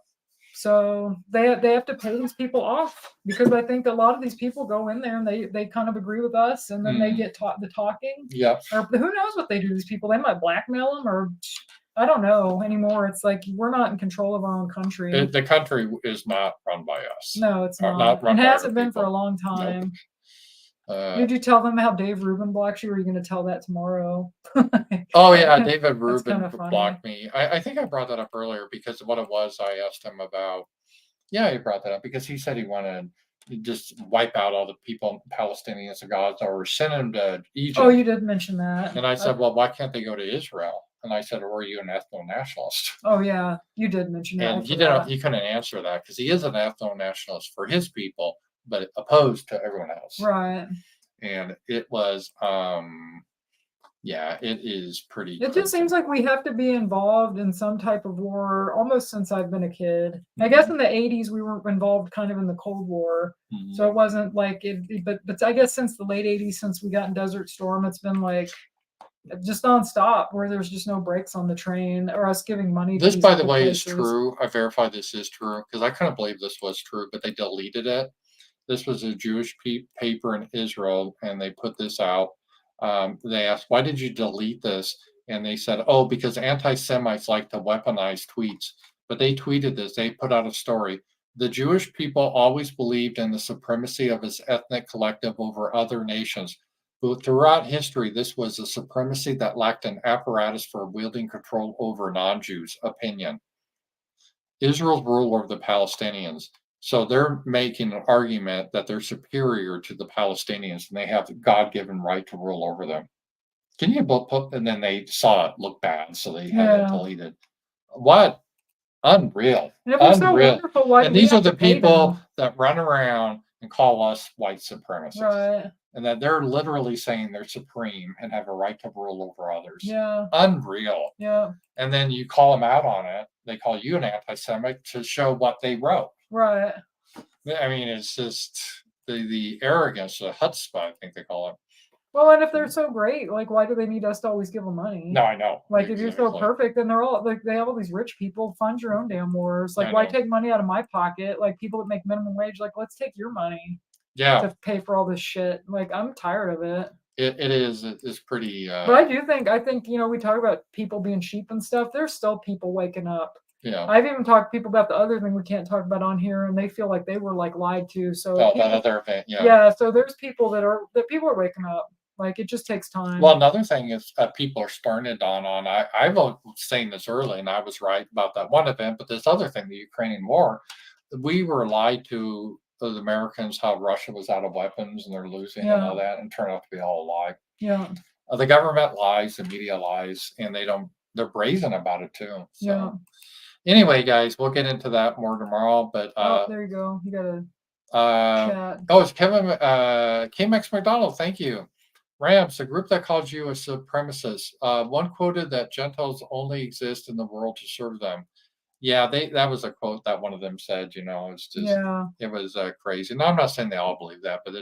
So they have to pay these people off, because I think a lot of these people go in there and they kind of agree with us, and then they get taught the talking. Yeah. Or who knows what they do to these people? They might blackmail them, or I don't know anymore. It's we're not in control of our own country. The country is not run by us. No, it's not. Not run it by hasn't been people. for a long time. Nope. Did you tell them how Dave Rubin blocked you? Or are you going to tell that tomorrow? Oh yeah, David Rubin funny. blocked me. I think I brought that up earlier because what it was, I asked him about. Yeah, he brought that up because he said he wanted to just wipe out all the people, Palestinians of Gaza, or send them to Egypt. Oh, you did mention that. And I said, well, why can't they go to Israel? And I said, or are you an ethno-nationalist? Oh yeah, you did mention that. And he couldn't answer that because he is an ethno-nationalist for his people, but opposed to everyone else. Right. And it was, Yeah, it is pretty. It just seems like we have to be involved in some type of war almost since I've been a kid. I guess in the 80s we were involved kind of in the Cold War. So it wasn't like it, but I guess since the late 80s, since we got in Desert Storm, it's been like just nonstop where there's just no breaks on the train or us giving money. This, to these by the other way, is places. true. I verified this is true because I couldn't believe this was true, but they deleted it. This was a Jewish paper in Israel, and they put this out. They asked, "Why did you delete this?" And they said, "Oh, because anti-Semites like to weaponize tweets." But they tweeted this. They put out a story. The Jewish people always believed in the supremacy of its ethnic collective over other nations. But throughout history, this was a supremacy that lacked an apparatus for wielding control over non-Jews' opinion. Israel's rule over the Palestinians. So they're making an argument that they're superior to the Palestinians and they have the God-given right to rule over them. Can you put? And then they saw it look bad, so they had it deleted. What? Unreal. And if we're so Unreal. wonderful, why do And we these are have the to pay people them? that run around and call us white supremacists. Right. And that they're literally saying they're supreme and have a right to rule over others. Yeah. Unreal. Yeah. And then you call them out on it. They call you an anti-Semite to show what they wrote. Right. I mean, it's just the arrogance, the chutzpah, I think they call it. Well, and if they're so great, like, why do they need us to always give them money? No, I know. Like, if you're so perfect, then they're all like, they have all these rich people. Fund your own damn wars. Like, I why know. take money out of my pocket? Like, people that make minimum wage, like, let's take your money Yeah, to pay for all this shit. Like, I'm tired of it. it is. It's pretty. But I think, you know, we talk about people being sheep and stuff. There's still people waking up. Yeah. I've even talked to people about the other thing we can't talk about on here, and they feel like they were like lied to. So Oh, people, that other event. Yeah. yeah. So there's people that people are waking up. Like, it just takes time. Well, another thing is people are starting to dawn on. I was saying this early, and I was right about that one event. But this other thing, the Ukrainian war, we were lied to the Americans how Russia was out of weapons and they're losing and all that, and turned out to be all a lie. Yeah. The government lies, the media lies, and they're brazen about it too. So. Yeah. Anyway, guys, we'll get into that more tomorrow. But there you go. You gotta chat. Oh, it's Kevin K-Max McDonald. Thank you. Rams, the group that calls you a supremacist. One quoted that Gentiles only exist in the world to serve them. Yeah, that was a quote that one of them said. You know, it's just it was crazy. Now, I'm not saying they all believe that, but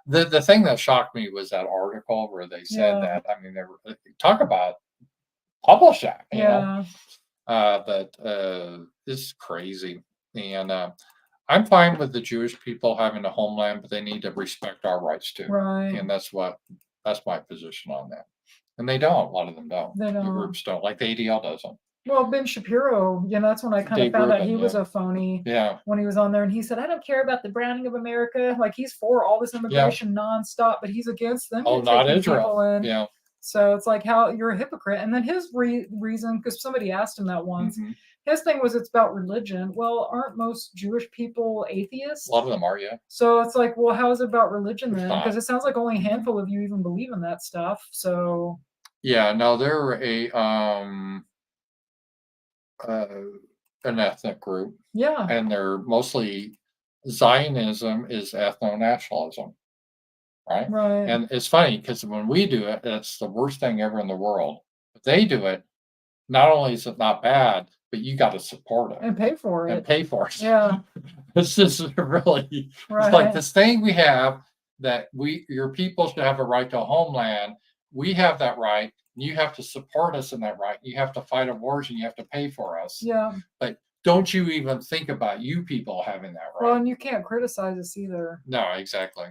the thing that shocked me was that article where they said that. I mean, they were talk about publish that. You know? But it's crazy, and I'm fine with the Jewish people having a homeland, but they need to respect our rights too. Right. And that's my position on that. And they don't. A lot of them don't. They don't. The groups don't. Like the ADL doesn't. Well, Ben Shapiro, you know, that's when I kind of found out he was a phony. Yeah. When he was on there, and he said, "I don't care about the browning of America." Like, he's for all this immigration nonstop, but he's against them. Oh, not Israel. Yeah. So it's like, how you're a hypocrite. And then his reason, because somebody asked him that once, his thing was it's about religion. Well, aren't most Jewish people atheists? A lot of them are, yeah. So it's like, well, how is it about religion then? Because it sounds like only a handful of you even believe in that stuff. So. Yeah, no, they're an ethnic group. Yeah. And they're mostly Zionism is ethno-nationalism. Right. And it's funny because when we do it, it's the worst thing ever in the world. If they do it, not only is it not bad, but you got to support it and pay for it. Yeah. It's just really it's like this thing we have that your people should have a right to a homeland. We have that right. You have to support us in that right. You have to fight our wars and you have to pay for us. Yeah. But don't you even think about you people having that right? Well, and you can't criticize us either. No, exactly.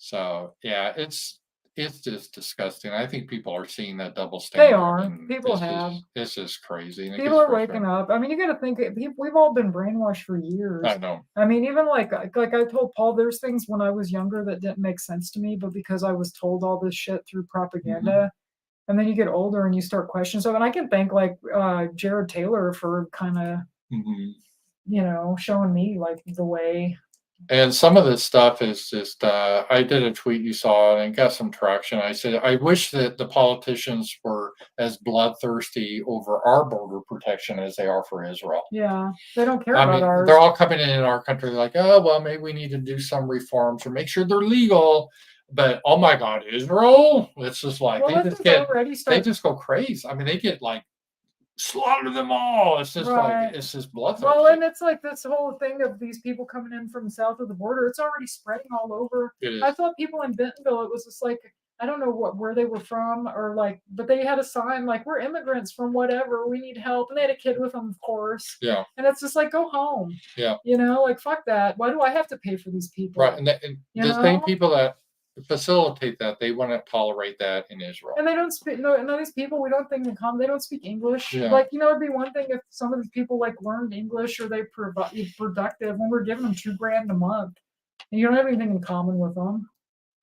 So yeah, it's just disgusting. I think people are seeing that double standard. They are. People have. It's just crazy. People are waking up. I mean, you got to think. We've all been brainwashed for years. I know. I mean, even like I told Paul, there's things when I was younger that didn't make sense to me, but because I was told all this shit through propaganda, and then you get older and you start questioning stuff. And I can thank like Jared Taylor for kind of, you know, showing me like the way. And some of this stuff is just, I did a tweet you saw and got some traction. I said, I wish that the politicians were as bloodthirsty over our border protection as they are for Israel. Yeah, they don't care about ours. They're all coming in our country like, oh, well, maybe we need to do some reforms or make sure they're legal. but oh my God, Israel! It's just like Well, they just it's already they started. just go crazy. I mean, they get like slaughter them all. It's just Right. like it's just bloodthirsty. Well, and it's like this whole thing of these people coming in from south of the border. It's already spreading all over. It is. I thought people in Bentonville, it was just like, I don't know where they were from or like, but they had a sign like, we're immigrants from whatever. We need help. And they had a kid with them, of course. Yeah. And it's just like, go home. Yeah. You know, like, fuck that. Why do I have to pay for these people? Right. And the same people that facilitate that, they wouldn't tolerate that in Israel. And they don't speak. No, none of these people. We don't think in common. They don't speak English. Yeah. Like, you know, it'd be one thing if some of these people like learned English or they productive when we're giving them $2,000 a month, and you don't have anything in common with them.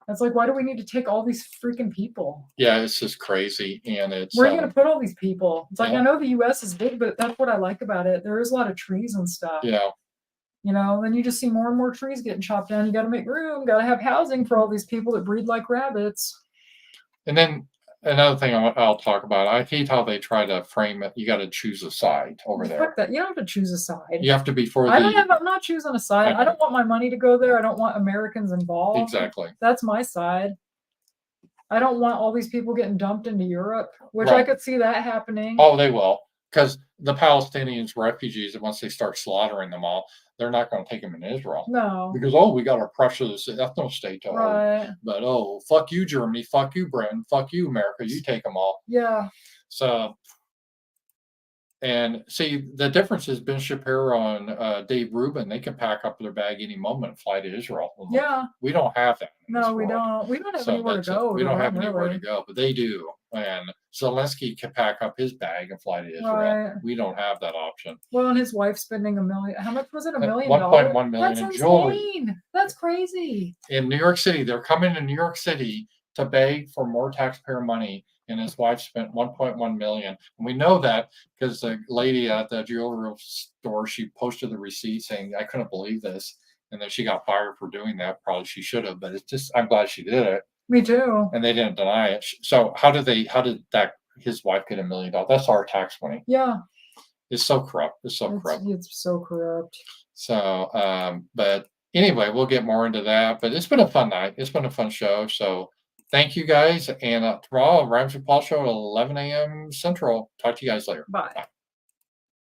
It's like, why do we need to take all these freaking people? Yeah, it's just crazy, and it's Where are you going to put all these people? It's like, Yeah. I know the U.S. is big, but that's what I like about it. There is a lot of trees and stuff. Yeah. You know, then you just see more and more trees getting chopped down. You got to make room. Got to have housing for all these people that breed like rabbits. And then another thing I'll talk about, I hate how they try to frame it. You got to choose a side over there. Fuck that. You don't have to choose a side. You have to be for I'm the not choosing a side. I don't want my money to go there. I don't want Americans involved. exactly. That's my side. I don't want all these people getting dumped into Europe, which I Right. could see that happening. Oh, they will, because the Palestinians refugees, once they start slaughtering them all, they're not going to take them in Israel No. because we got our precious ethno state to hold. Right. But fuck you, Germany, fuck you, Britain, fuck you, America, you take them all. Yeah. So, and see, the difference is Ben Shapiro and Dave Rubin, they can pack up their bag any moment and fly to Israel. Yeah. We don't have that. in this No, we world. don't. We don't have So anywhere to that's it. go. We don't have really. anywhere to go, but they do. And Zelensky can pack up his bag and fly to Israel. Right. We don't have that option. Well, and his wife spending $1 million. How much was it? $1 million? 1.1 million That's in jewelry. insane. That's crazy. In New York City, they're coming to New York City to beg for more taxpayer money. And his wife spent 1.1 million. And we know that because the lady at the jewelry store, she posted the receipt saying, I couldn't believe this. And then she got fired for doing that. Probably she should have, but it's just, I'm glad she did it. Me too. And they didn't deny it. So how did his wife get $1 million? That's our tax money. Yeah. It's so corrupt. It's so corrupt. It's so corrupt. So, but anyway, we'll get more into that. But it's been a fun night. It's been a fun show. So thank you guys. And tomorrow, Ramsey Paul Show at 11 a.m. Central. Talk to you guys later. Bye.